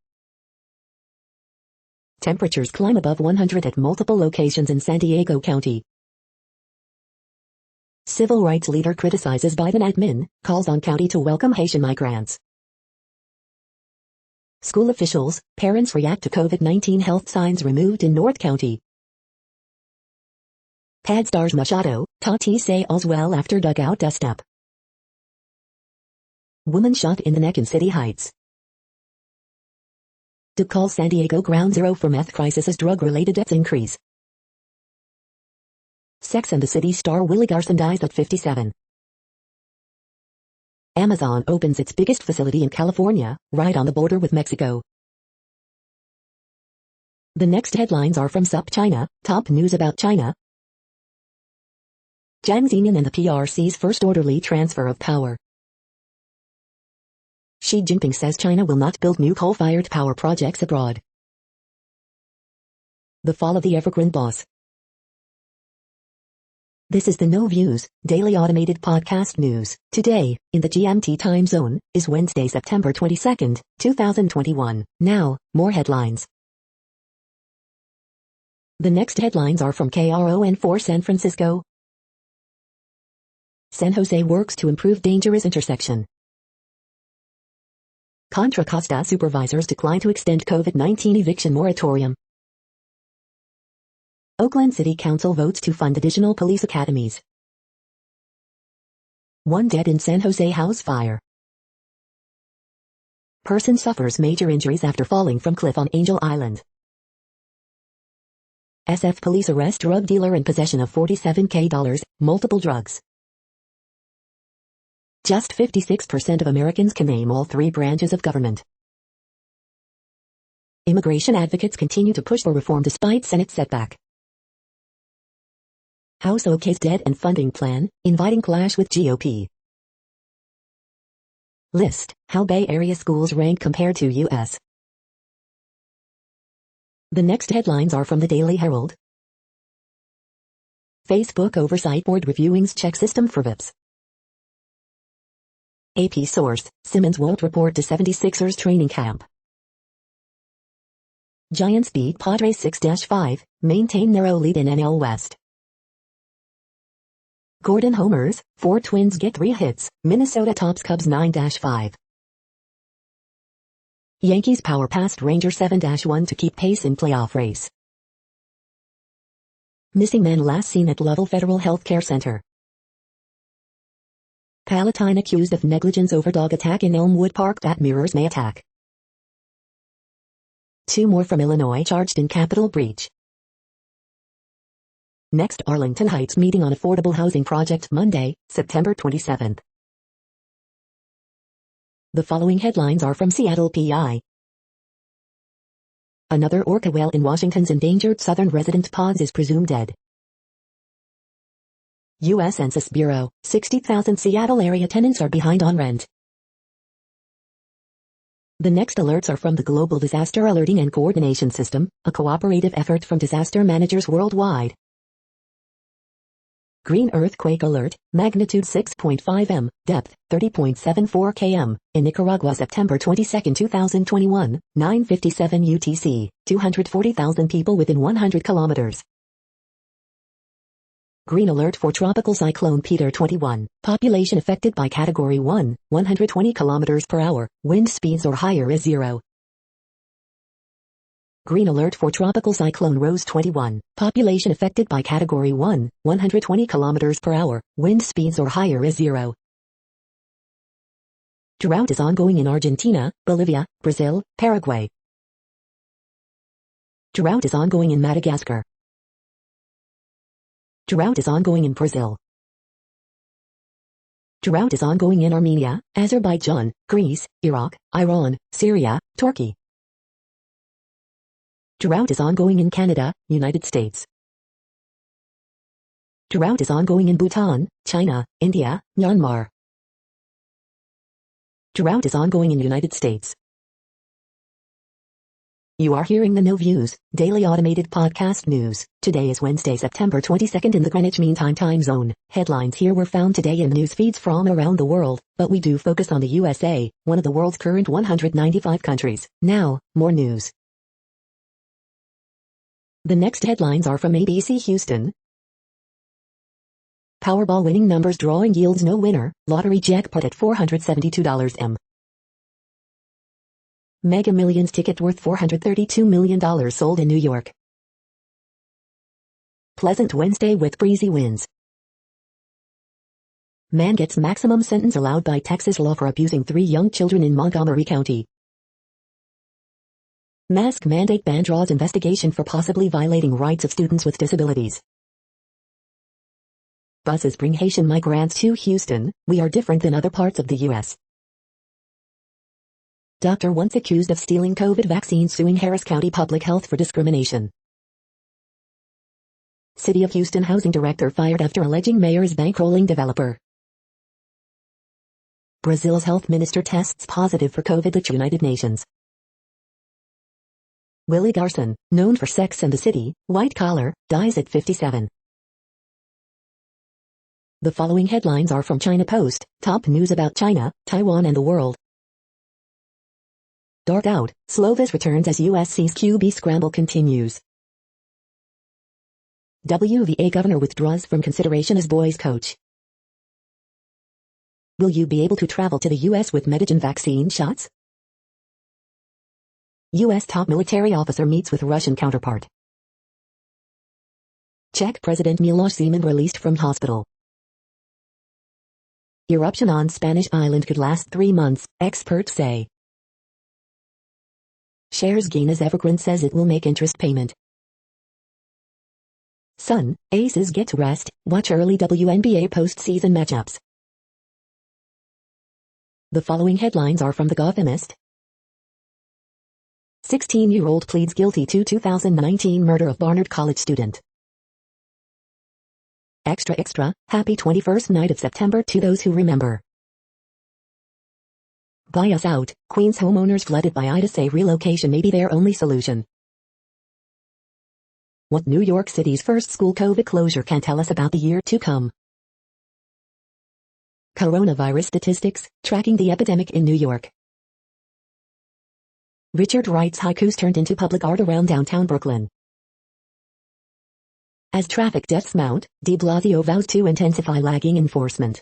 Temperatures climb above 100 at multiple locations in San Diego County. Civil rights leader criticizes Biden admin, calls on county to welcome Haitian migrants. School officials, parents react to COVID-19 health signs removed in North County. Pad stars Machado, Tati say all's well after dugout dust-up. Woman shot in the neck in City Heights. DUC calls San Diego ground zero for meth crisis as drug-related deaths increase. Sex and the City star Willie Garson dies at 57. Amazon opens its biggest facility in California, right on the border with Mexico. The next headlines are from SupChina, top news about China. Jiang Zemin and the PRC's first orderly transfer of power. Xi Jinping says China will not build new coal-fired power projects abroad. The fall of the Evergreen boss. This is the No Views, daily automated podcast news. Today, in the GMT time zone, is Wednesday, September 22, 2021. Now, more headlines. The next headlines are from KRON4 San Francisco. San Jose works to improve dangerous intersection. Contra Costa supervisors decline to extend COVID-19 eviction moratorium. Oakland City Council votes to fund additional police academies. 1 dead in San Jose house fire. Person suffers major injuries after falling from cliff on Angel Island. SF police arrest drug dealer in possession of $47,000, multiple drugs. Just 56% of Americans can name all 3 branches of government. Immigration advocates continue to push for reform despite Senate setback. House OK's debt and funding plan, inviting clash with GOP. List, how Bay Area schools rank compared to U.S. The next headlines are from the Daily Herald. Facebook Oversight Board reviewing's check system for VIPs. AP source, Simmons won't report to 76ers training camp. Giants beat Padres 6-5, maintain narrow lead in NL West. Gordon homers, 4 Twins get 3 hits, Minnesota tops Cubs 9-5. Yankees power past Rangers 7-1 to keep pace in playoff race. Missing man last seen at Lovell Federal Health Care Center. Palatine accused of negligence over dog attack in Elmwood Park that mirrors May attack. 2 more from Illinois charged in Capitol breach. Next Arlington Heights meeting on affordable housing project Monday, September 27. The following headlines are from Seattle PI. Another orca whale in Washington's endangered southern resident ponds is presumed dead. U.S. Census Bureau, 60,000 Seattle area tenants are behind on rent. The next alerts are from the Global Disaster Alerting and Coordination System, a cooperative effort from disaster managers worldwide. Green earthquake alert, magnitude 6.5 m, depth 30.74 km, in Nicaragua September 22, 2021, 9:57 UTC, 240,000 people within 100 kilometers. Green alert for Tropical Cyclone Peter 21, population affected by Category 1, 120 km per hour, wind speeds or higher is 0. Green alert for Tropical Cyclone Rose 21, population affected by Category 1, 120 km per hour, wind speeds or higher is 0. Drought is ongoing in Argentina, Bolivia, Brazil, Paraguay. Drought is ongoing in Madagascar. Drought is ongoing in Brazil. Drought is ongoing in Armenia, Azerbaijan, Greece, Iraq, Iran, Syria, Turkey. Drought is ongoing in Canada, United States. Drought is ongoing in Bhutan, China, India, Myanmar. Drought is ongoing in United States. You are hearing the No Views, daily automated podcast news. Today is Wednesday, September 22nd in the Greenwich Mean Time zone. Headlines here were found today in news feeds from around the world, but we do focus on the USA, one of the world's current 195 countries. Now, more news. The next headlines are from ABC Houston. Powerball winning numbers drawing yields no winner, lottery jackpot at $472 Mega Millions ticket worth $432 million sold in New York. Pleasant Wednesday with breezy winds. Man gets maximum sentence allowed by Texas law for abusing 3 young children in Montgomery County. Mask mandate ban draws investigation for possibly violating rights of students with disabilities. Buses bring Haitian migrants to Houston. We are different than other parts of the U.S. Doctor once accused of stealing COVID vaccine suing Harris County Public Health for discrimination. City of Houston housing director fired after alleging mayor is bankrolling developer. Brazil's health minister tests positive for COVID at United Nations. Willie Garson, known for Sex and the City, White Collar, dies at 57. The following headlines are from China Post, top news about China, Taiwan and the world. Dark out, Slovis returns as USC's QB scramble continues. WVA governor withdraws from consideration as boys coach. Will you be able to travel to the U.S. with Medigen vaccine shots? U.S. top military officer meets with Russian counterpart. Czech President Miloš Zeman released from hospital. Eruption on Spanish island could last 3 months, experts say. Shares gain as Evergrande says it will make interest payment. Sun, Aces get to rest, watch early WNBA postseason matchups. The following headlines are from The Gothamist. 16-year-old pleads guilty to 2019 murder of Barnard College student. Extra extra, happy 21st night of September to those who remember. Buy us out, Queens homeowners flooded by Ida say relocation may be their only solution. What New York City's first school COVID closure can tell us about the year to come. Coronavirus statistics, tracking the epidemic in New York. Richard Wright's haikus turned into public art around downtown Brooklyn. As traffic deaths mount, de Blasio vows to intensify lagging enforcement.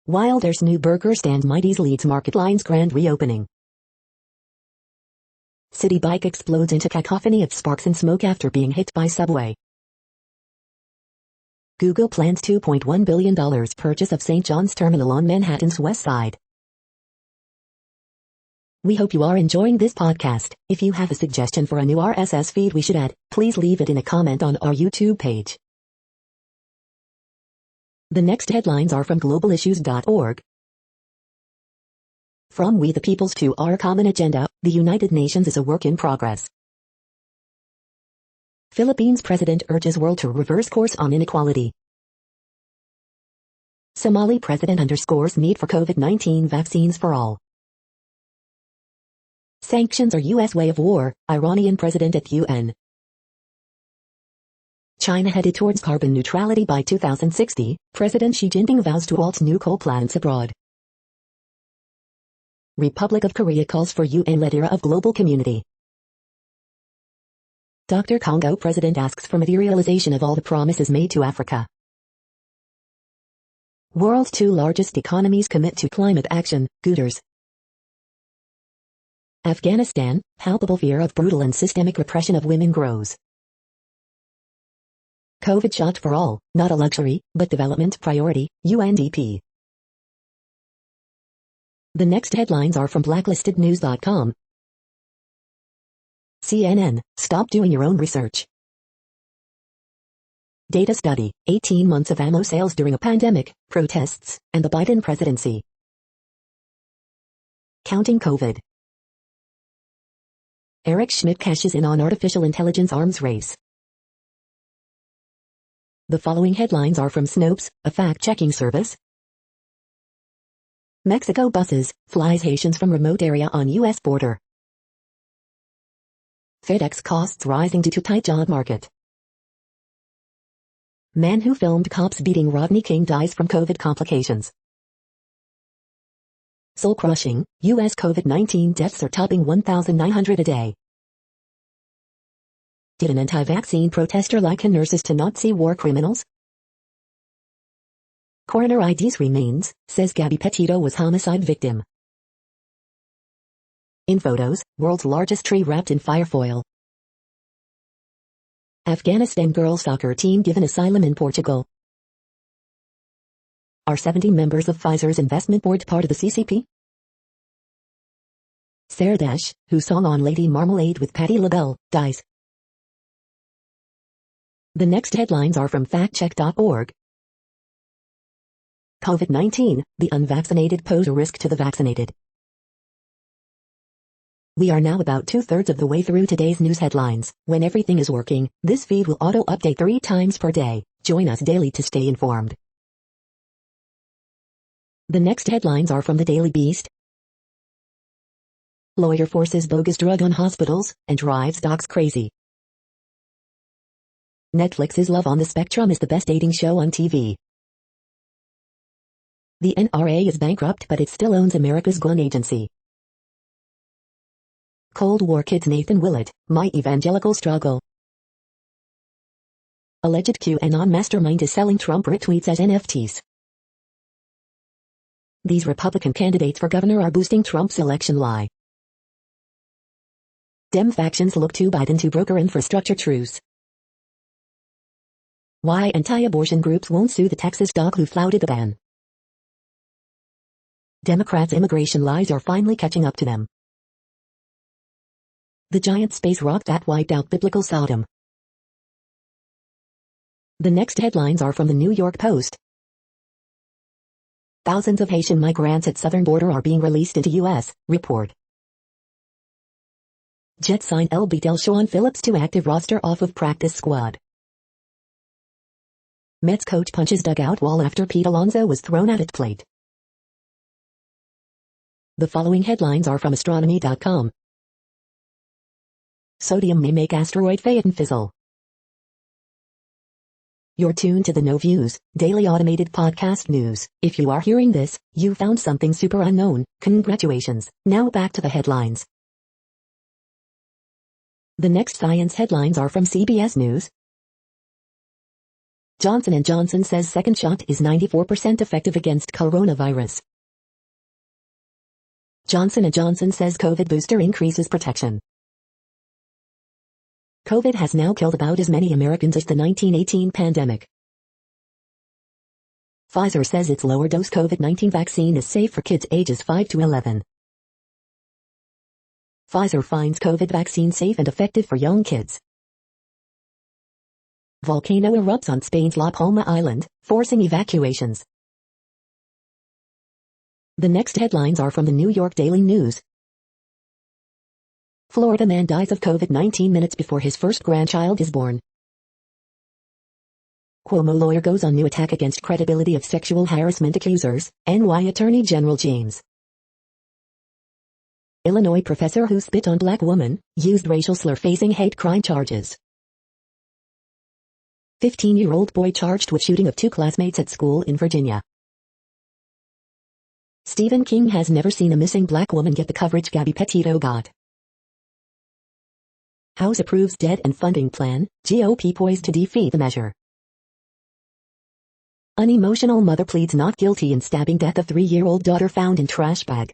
Wilder's new burger stand Mighty's leads Market Line's grand reopening. City bike explodes into cacophony of sparks and smoke after being hit by subway. Google plans $2.1 billion purchase of St. John's Terminal on Manhattan's West Side. We hope you are enjoying this podcast. If you have a suggestion for a new RSS feed we should add, please leave it in a comment on our YouTube page. The next headlines are from globalissues.org. From We the Peoples to Our Common Agenda, the United Nations is a work in progress. Philippines President urges world to reverse course on inequality. Somali President underscores need for COVID-19 vaccines for all. Sanctions are U.S. way of war, Iranian President at UN. China headed towards carbon neutrality by 2060, President Xi Jinping vows to halt new coal plants abroad. Republic of Korea calls for UN-led era of global community. Dr. Congo President asks for materialization of all the promises made to Africa. World's 2 largest economies commit to climate action, Guterres. Afghanistan, palpable fear of brutal and systemic repression of women grows. COVID shot for all, not a luxury, but development priority, UNDP. The next headlines are from blacklistednews.com. CNN, stop doing your own research. Data study, 18 months of ammo sales during a pandemic, protests, and the Biden presidency. Counting COVID. Eric Schmidt cashes in on artificial intelligence arms race. The following headlines are from Snopes, a fact-checking service. Mexico buses, flies Haitians from remote area on U.S. border. FedEx costs rising due to tight job market. Man who filmed cops beating Rodney King dies from COVID complications. Soul-crushing, U.S. COVID-19 deaths are topping 1,900 a day. Did an anti-vaccine protester liken nurses to Nazi war criminals? Coroner IDs remains, says Gabby Petito was homicide victim. In photos, world's largest tree wrapped in firefoil. Afghanistan girls soccer team given asylum in Portugal. Are 70 members of Pfizer's investment board part of the CCP? Sarah Dash, who sang on Lady Marmalade with Patti LaBelle, dies. The next headlines are from factcheck.org. COVID-19, the unvaccinated pose a risk to the vaccinated. We are now about 2/3 of the way through today's news headlines. When everything is working, this feed will auto-update 3 times per day. Join us daily to stay informed. The next headlines are from the Daily Beast. Lawyer forces bogus drug on hospitals and drives docs crazy. Netflix's Love on the Spectrum is the best dating show on TV. The NRA is bankrupt but it still owns America's gun agency. Cold War kids Nathan Willett, my evangelical struggle. Alleged QAnon mastermind is selling Trump retweets as NFTs. These Republican candidates for governor are boosting Trump's election lie. Dem factions look to Biden to broker infrastructure truce. Why anti-abortion groups won't sue the Texas doc who flouted the ban. Democrats' immigration lies are finally catching up to them. The giant space rock that wiped out biblical Sodom. The next headlines are from the New York Post. Thousands of Haitian migrants at southern border are being released into U.S., report. Jets sign LB Delshon Phillips to active roster off of practice squad. Mets coach punches dugout wall after Pete Alonso was thrown out at plate. The following headlines are from astronomy.com. Sodium may make asteroid Phaeton fizzle. You're tuned to the No Views, daily automated podcast news. If you are hearing this, you found something super unknown. Congratulations. Now back to the headlines. The next science headlines are from CBS News. Johnson & Johnson says second shot is 94% effective against coronavirus. Johnson & Johnson says COVID booster increases protection. COVID has now killed about as many Americans as the 1918 pandemic. Pfizer says its lower-dose COVID-19 vaccine is safe for kids ages 5 to 11. Pfizer finds COVID vaccine safe and effective for young kids. Volcano erupts on Spain's La Palma island, forcing evacuations. The next headlines are from the New York Daily News. Florida man dies of COVID-19 minutes before his first grandchild is born. Cuomo lawyer goes on new attack against credibility of sexual harassment accusers, NY Attorney General James. Illinois professor who spit on black woman, used racial slur facing hate crime charges. 15-year-old boy charged with shooting of 2 classmates at school in Virginia. Stephen King has never seen a missing black woman get the coverage Gabby Petito got. House approves debt and funding plan, GOP poised to defeat the measure. Unemotional mother pleads not guilty in stabbing death of 3-year-old daughter found in trash bag.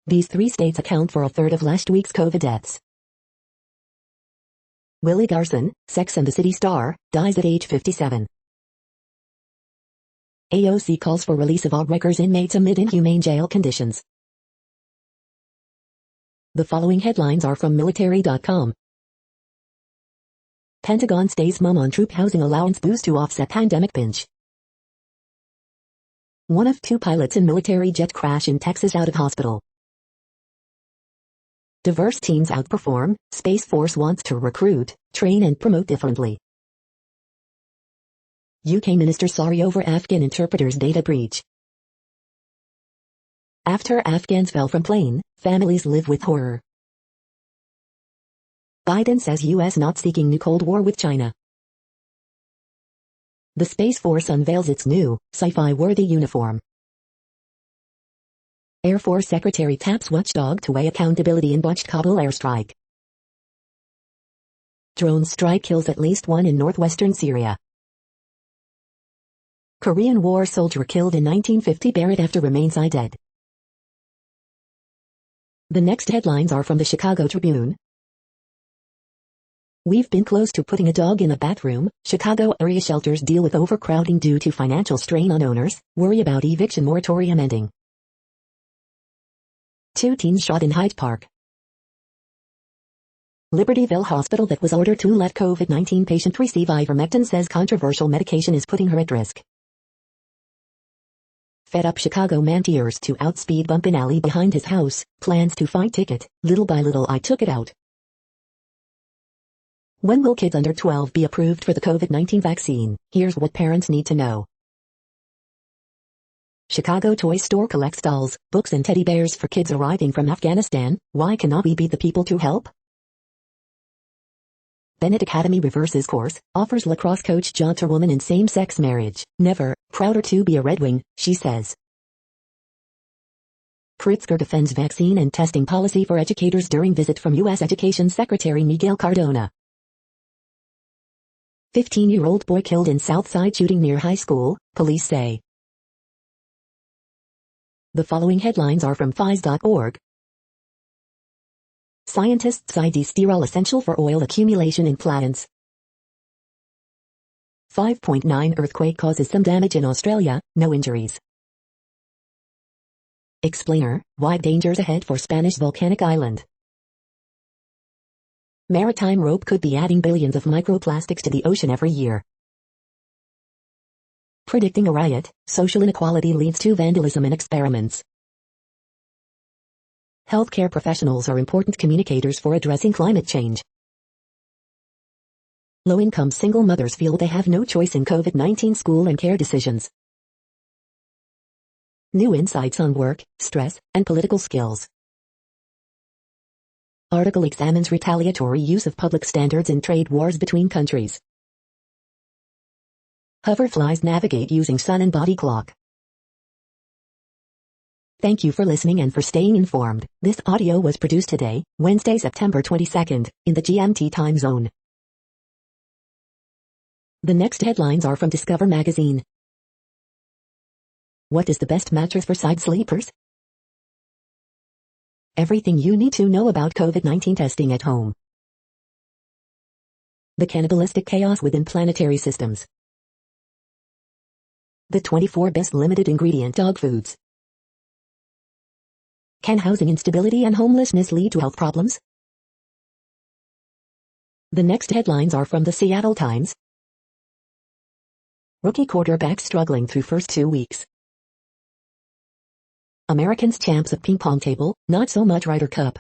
These 3 states account for 1/3 of last week's COVID deaths. Willie Garson, Sex and the City star, dies at age 57. AOC calls for release of all Rikers inmates amid inhumane jail conditions. The following headlines are from military.com. Pentagon stays mum on troop housing allowance boost to offset pandemic pinch. One of two pilots in military jet crash in Texas out of hospital. Diverse teams outperform, Space Force wants to recruit, train and promote differently. UK minister sorry over Afghan interpreter's data breach. After Afghans fell from plane, families live with horror. Biden says US not seeking new Cold War with China. The Space Force unveils its new, sci-fi-worthy uniform. Air Force Secretary taps watchdog to weigh accountability in botched Kabul airstrike. Drone strike kills at least one in northwestern Syria. Korean War soldier killed in 1950 buried after remains dead. The next headlines are from the Chicago Tribune. We've been close to putting a dog in a bathroom. Chicago area shelters deal with overcrowding due to financial strain on owners, worry about eviction moratorium ending. 2 teens shot in Hyde Park. Libertyville Hospital that was ordered to let COVID-19 patient receive ivermectin says controversial medication is putting her at risk. Fed up Chicago man tears to outspeed bump in alley behind his house, plans to fight ticket, little by little I took it out. When will kids under 12 be approved for the COVID-19 vaccine? Here's what parents need to know. Chicago toy store collects dolls, books and teddy bears for kids arriving from Afghanistan. Why cannot we be the people to help? Bennett Academy reverses course, offers lacrosse coach job to woman in same-sex marriage. Never, prouder to be a Red Wing, she says. Pritzker defends vaccine and testing policy for educators during visit from U.S. Education Secretary Miguel Cardona. 15-year-old boy killed in Southside shooting near high school, police say. The following headlines are from phys.org. Scientists ID sterol essential for oil accumulation in plants. 5.9 earthquake causes some damage in Australia, no injuries. Explainer, wide dangers ahead for Spanish volcanic island. Maritime rope could be adding billions of microplastics to the ocean every year. Predicting a riot, social inequality leads to vandalism in experiments. Healthcare professionals are important communicators for addressing climate change. Low-income single mothers feel they have no choice in COVID-19 school and care decisions. New insights on work, stress, and political skills. Article examines retaliatory use of public standards in trade wars between countries. Hoverflies navigate using sun and body clock. Thank you for listening and for staying informed. This audio was produced today, Wednesday, September 22nd, in the GMT time zone. The next headlines are from Discover magazine. What is the best mattress for side sleepers? Everything you need to know about COVID-19 testing at home. The cannibalistic chaos within planetary systems. The 24 best limited ingredient dog foods. Can housing instability and homelessness lead to health problems? The next headlines are from the Seattle Times. Rookie quarterback struggling through first 2 weeks. Americans champs of ping pong table, not so much Ryder Cup.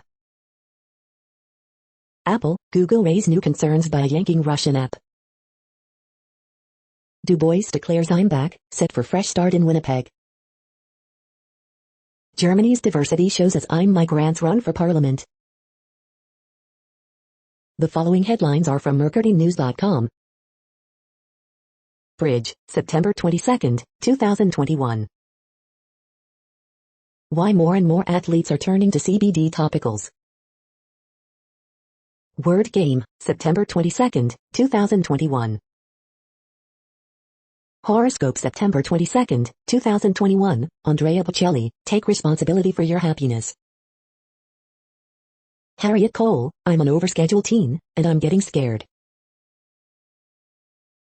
Apple, Google raise new concerns by yanking Russian app. Du Bois declares I'm back, set for fresh start in Winnipeg. Germany's diversity shows as I'm migrants run for parliament. The following headlines are from mercurynews.com. Bridge, September 22, 2021. Why more and more athletes are turning to CBD topicals. Word Game, September 22, 2021. Horoscope September 22, 2021, Andrea Bocelli, take responsibility for your happiness. Harriet Cole, I'm an overscheduled teen, and I'm getting scared.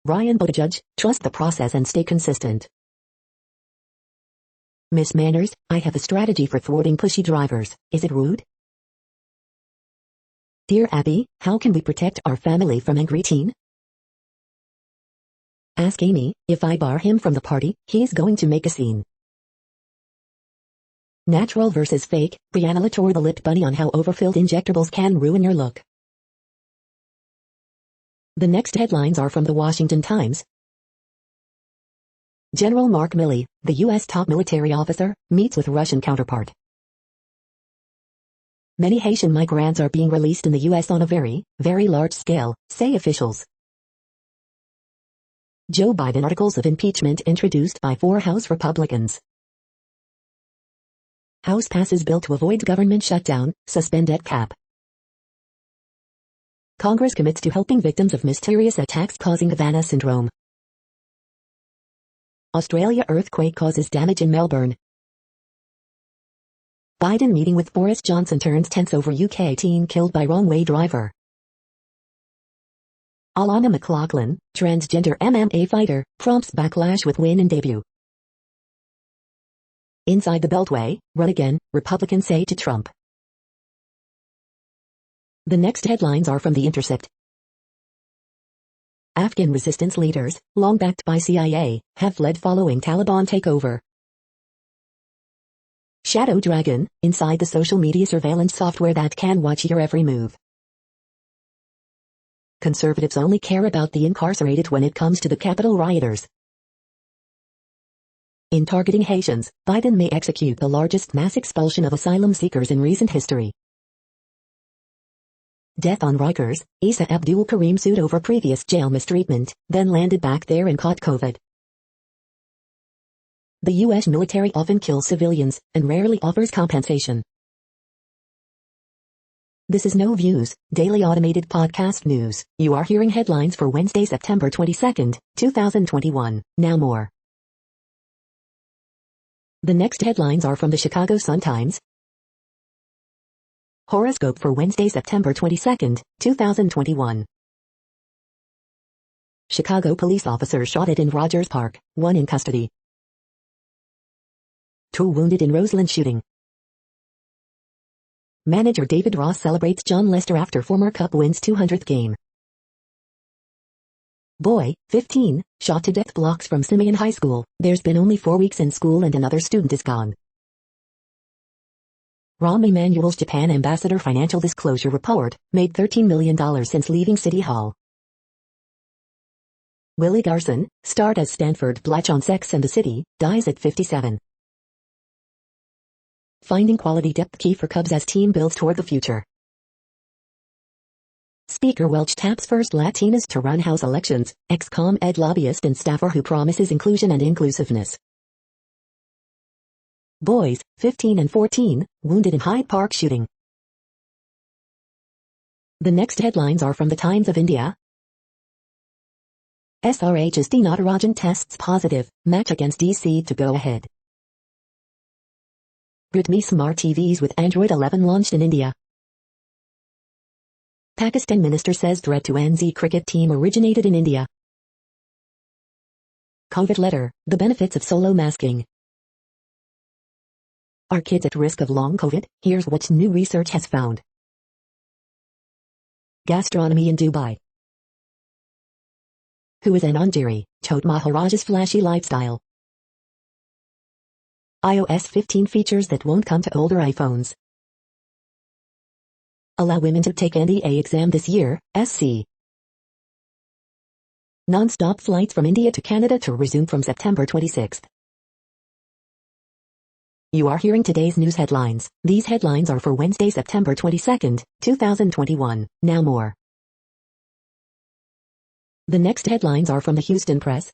Ryan Buttigieg, trust the process and stay consistent. Miss Manners, I have a strategy for thwarting pushy drivers. Is it rude? Dear Abby, how can we protect our family from angry teen? Ask Amy, if I bar him from the party, he's going to make a scene. Natural versus fake, Brianna LaTour the lip bunny on how overfilled injectables can ruin your look. The next headlines are from the Washington Times. General Mark Milley, the U.S. top military officer, meets with Russian counterpart. Many Haitian migrants are being released in the U.S. on a very, very large scale, say officials. Joe Biden articles of impeachment introduced by 4 House Republicans. House passes bill to avoid government shutdown, suspend debt cap. Congress commits to helping victims of mysterious attacks causing Havana syndrome. Australia earthquake causes damage in Melbourne. Biden meeting with Boris Johnson turns tense over UK teen killed by wrong-way driver. Alana McLaughlin, transgender MMA fighter, prompts backlash with win in debut. Inside the Beltway, run again, Republicans say to Trump. The next headlines are from The Intercept. Afghan resistance leaders, long backed by CIA, have fled following Taliban takeover. Shadow Dragon, inside the social media surveillance software that can watch your every move. Conservatives only care about the incarcerated when it comes to the Capitol rioters. In targeting Haitians, Biden may execute the largest mass expulsion of asylum seekers in recent history. Death on Rikers, Issa Abdul Karim sued over previous jail mistreatment, then landed back there and caught COVID. The U.S. military often kills civilians, and rarely offers compensation. This is No Views, daily automated podcast news. You are hearing headlines for Wednesday, September 22, 2021. Now more. The next headlines are from the Chicago Sun-Times. Horoscope for Wednesday, September 22, 2021. Chicago police officer shot at in Rogers Park, 1 in custody. 2 wounded in Roseland shooting. Manager David Ross celebrates John Lester after former Cup wins 200th game. Boy, 15, shot to death blocks from Simeon High School. There's been only 4 weeks in school and another student is gone. Rahm Emanuel's Japan ambassador financial disclosure report, made $13 million since leaving City Hall. Willie Garson, starred as Stanford Blatch on Sex and the City, dies at 57. Finding quality depth key for Cubs as team builds toward the future. Speaker Welch taps first Latinas to run House elections, ex-com ed lobbyist and staffer who promises inclusion and inclusiveness. Boys, 15 and 14, wounded in Hyde Park shooting. The next headlines are from the Times of India. SRH's D. Natarajan tests positive, match against DC to go ahead. Britmi smart TVs with Android 11 launched in India. Pakistan minister says threat to NZ cricket team originated in India. COVID letter, the benefits of solo masking. Are kids at risk of long COVID? Here's what new research has found. Gastronomy in Dubai. Who is Anandiri, Chot Maharaj's flashy lifestyle. iOS 15 features that won't come to older iPhones. Allow women to take NDA exam this year, SC. Non-stop flights from India to Canada to resume from September 26. You are hearing today's news headlines. These headlines are for Wednesday, September 22, 2021. Now more. The next headlines are from the Houston Press.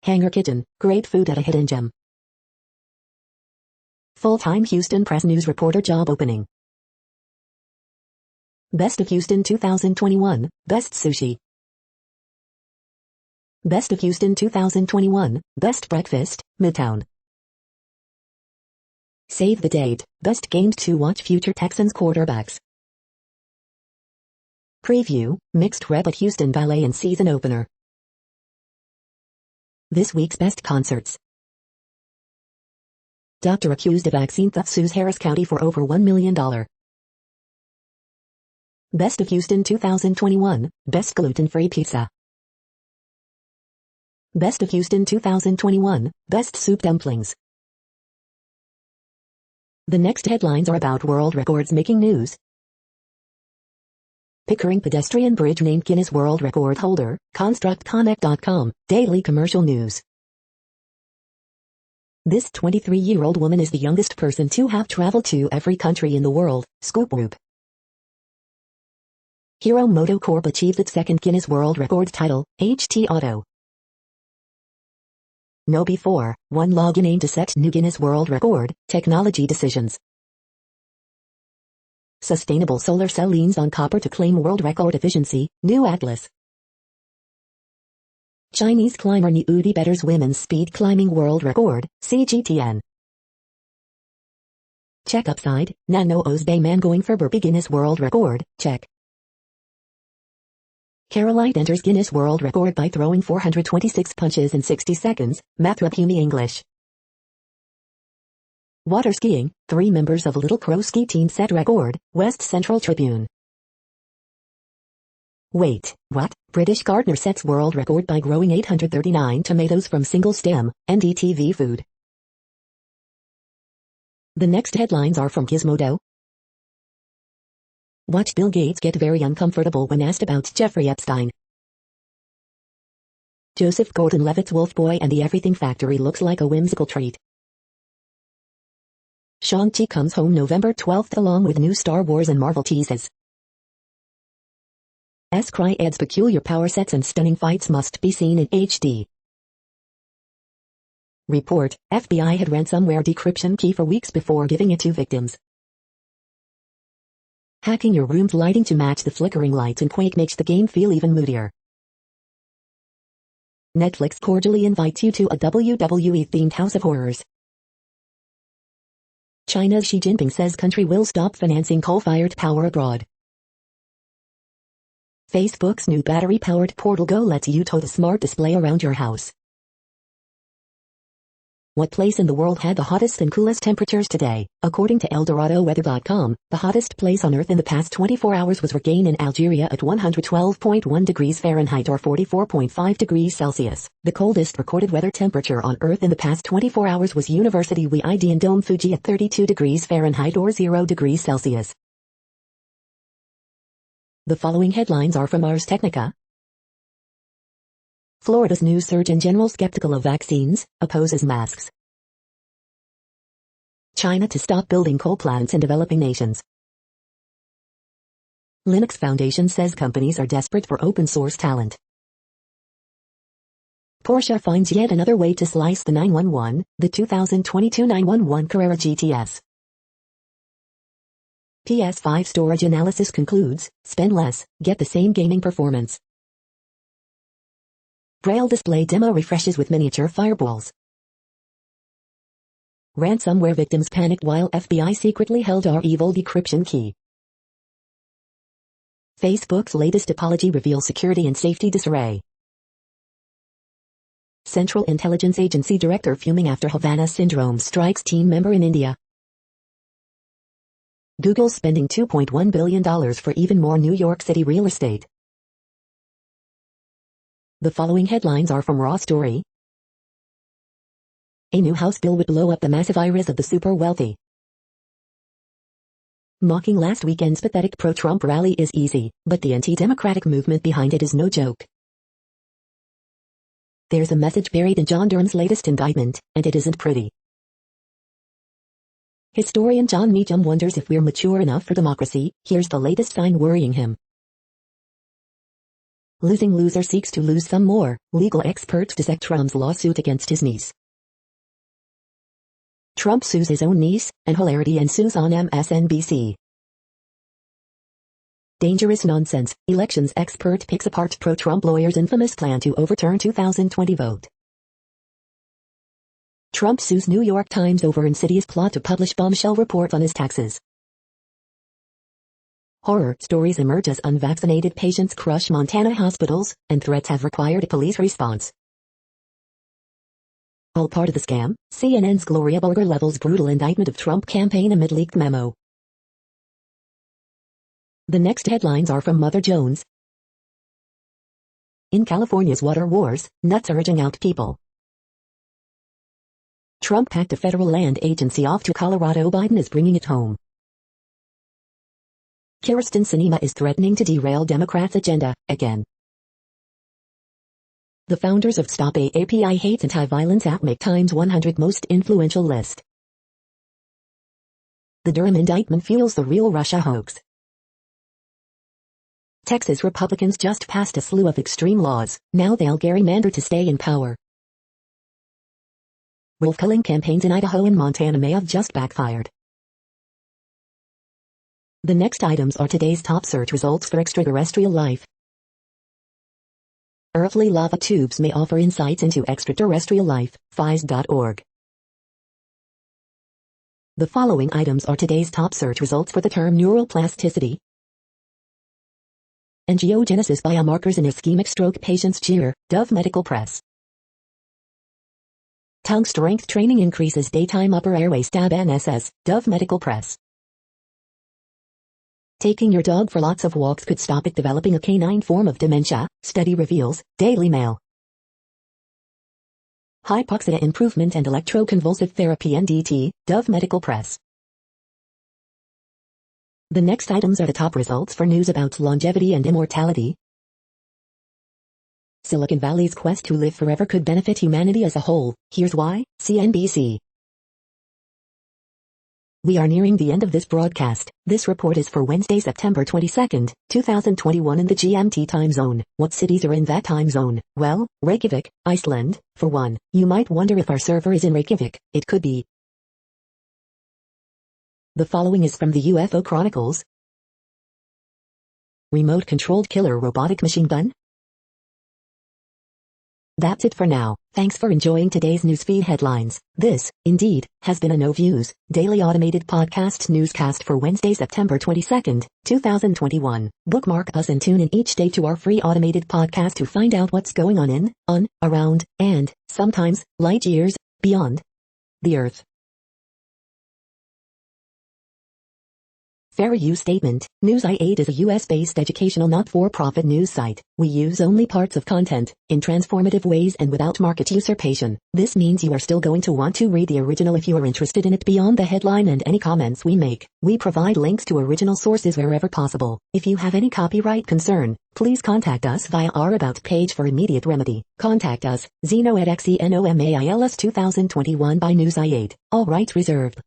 Hangar Kitchen, great food at a hidden gem. Full-time Houston Press news reporter job opening. Best of Houston 2021, Best Sushi. Best of Houston 2021, Best Breakfast, Midtown. Save the date, Best Games to Watch Future Texans Quarterbacks. Preview, Mixed Rep at Houston Ballet and Season Opener. This week's Best Concerts. Doctor accused of vaccine theft sues Harris County for over $1 million. Best of Houston 2021, Best Gluten-Free Pizza. Best of Houston 2021, Best Soup Dumplings. The next headlines are about world records making news. Pickering pedestrian bridge named Guinness World Record holder, ConstructConnect.com, Daily Commercial News. This 23-year-old woman is the youngest person to have traveled to every country in the world, Scoop Group. Hero Moto Corp achieved its second Guinness World Record title, HT Auto. No before, one login aimed to set new Guinness World Record, technology decisions. Sustainable solar cell leans on copper to claim world record efficiency, new Atlas. Chinese climber Niudi betters women's speed climbing world record, CGTN. Check upside, Nano Ozbay man going for burpee Guinness World Record, check. Carolite enters Guinness World Record by throwing 426 punches in 60 seconds, Mathrubhumi English. Water skiing, 3 members of Little Crow ski team set record, West Central Tribune. Wait, what? British gardener sets world record by growing 839 tomatoes from single stem, NDTV food. The next headlines are from Gizmodo. Watch Bill Gates get very uncomfortable when asked about Jeffrey Epstein. Joseph Gordon-Levitt's Wolf Boy and the Everything Factory looks like a whimsical treat. Shang-Chi comes home November 12th along with new Star Wars and Marvel teases. S-Cry adds peculiar power sets and stunning fights must be seen in HD. Report, FBI had ransomware decryption key for weeks before giving it to victims. Hacking your room's lighting to match the flickering lights in Quake makes the game feel even moodier. Netflix cordially invites you to a WWE-themed House of Horrors. China's Xi Jinping says country will stop financing coal-fired power abroad. Facebook's new battery-powered Portal Go lets you tote a smart display around your house. What place in the world had the hottest and coolest temperatures today? According to ElDoradoWeather.com, the hottest place on Earth in the past 24 hours was Regain in Algeria at 112.1 degrees Fahrenheit or 44.5 degrees Celsius. The coldest recorded weather temperature on Earth in the past 24 hours was University WIID in Dome Fuji at 32 degrees Fahrenheit or 0 degrees Celsius. The following headlines are from Ars Technica. Florida's new Surgeon General skeptical of vaccines, opposes masks. China to stop building coal plants in developing nations. Linux Foundation says companies are desperate for open source talent. Porsche finds yet another way to slice the 911, the 2022 911 Carrera GTS. PS5 storage analysis concludes, spend less, get the same gaming performance. Braille display demo refreshes with miniature fireballs. Ransomware victims panicked while FBI secretly held our evil decryption key. Facebook's latest apology reveals security and safety disarray. Central Intelligence Agency director fuming after Havana syndrome strikes team member in India. Google spending $2.1 billion for even more New York City real estate. The following headlines are from Raw Story. A new House bill would blow up the massive iras of the super wealthy. Mocking last weekend's pathetic pro-Trump rally is easy, but the anti-democratic movement behind it is no joke. There's a message buried in John Durham's latest indictment, and it isn't pretty. Historian John Meacham wonders if we're mature enough for democracy. Here's the latest sign worrying him. Losing loser seeks to lose some more. Legal experts dissect Trump's lawsuit against his niece. Trump sues his own niece, and hilarity ensues on MSNBC. Dangerous nonsense. Elections expert picks apart pro-Trump lawyer's infamous plan to overturn 2020 vote. Trump sues New York Times over insidious plot to publish bombshell report on his taxes. Horror stories emerge as unvaccinated patients crush Montana hospitals, and threats have required a police response. All part of the scam. CNN's Gloria Bulger levels brutal indictment of Trump campaign amid leaked memo. The next headlines are from Mother Jones. In California's water wars, nuts urging out people. Trump packed a federal land agency off to Colorado. Biden is bringing it home. Kyrsten Sinema is threatening to derail Democrats' agenda, again. The founders of Stop AAPI Hates Anti-Violence app make Time's 100 most influential list. The Durham indictment fuels the real Russia hoax. Texas Republicans just passed a slew of extreme laws, now they'll gerrymander to stay in power. Wolf-culling campaigns in Idaho and Montana may have just backfired. The next items are today's top search results for extraterrestrial life. Earthly lava tubes may offer insights into extraterrestrial life, phys.org. The following items are today's top search results for the term neural plasticity. Angiogenesis biomarkers in ischemic stroke patients cheer, Dove Medical Press. Tongue strength training increases daytime upper airway stab NSS, Dove Medical Press. Taking your dog for lots of walks could stop it developing a canine form of dementia, study reveals, Daily Mail. Hypoxia improvement and electroconvulsive therapy NDT, Dove Medical Press. The next items are the top results for news about longevity and immortality. Silicon Valley's quest to live forever could benefit humanity as a whole. Here's why, CNBC. We are nearing the end of this broadcast. This report is for Wednesday, September 22, 2021 in the GMT time zone. What cities are in that time zone? Well, Reykjavik, Iceland, for one. You might wonder if our server is in Reykjavik. It could be. The following is from the UFO Chronicles. Remote-controlled killer robotic machine gun? That's it for now. Thanks for enjoying today's newsfeed headlines. This, indeed, has been a No Views, daily automated podcast newscast for Wednesday, September 22, 2021. Bookmark us and tune in each day to our free automated podcast to find out what's going on, around, and, sometimes, light years, beyond the Earth. Fair use statement. News I8 is a US-based educational not-for-profit news site. We use only parts of content, in transformative ways and without market usurpation. This means you are still going to want to read the original if you are interested in it beyond the headline and any comments we make. We provide links to original sources wherever possible. If you have any copyright concern, please contact us via our About page for immediate remedy. Contact us, Zeno at XENOMAILS 2021 by News I8. All rights reserved.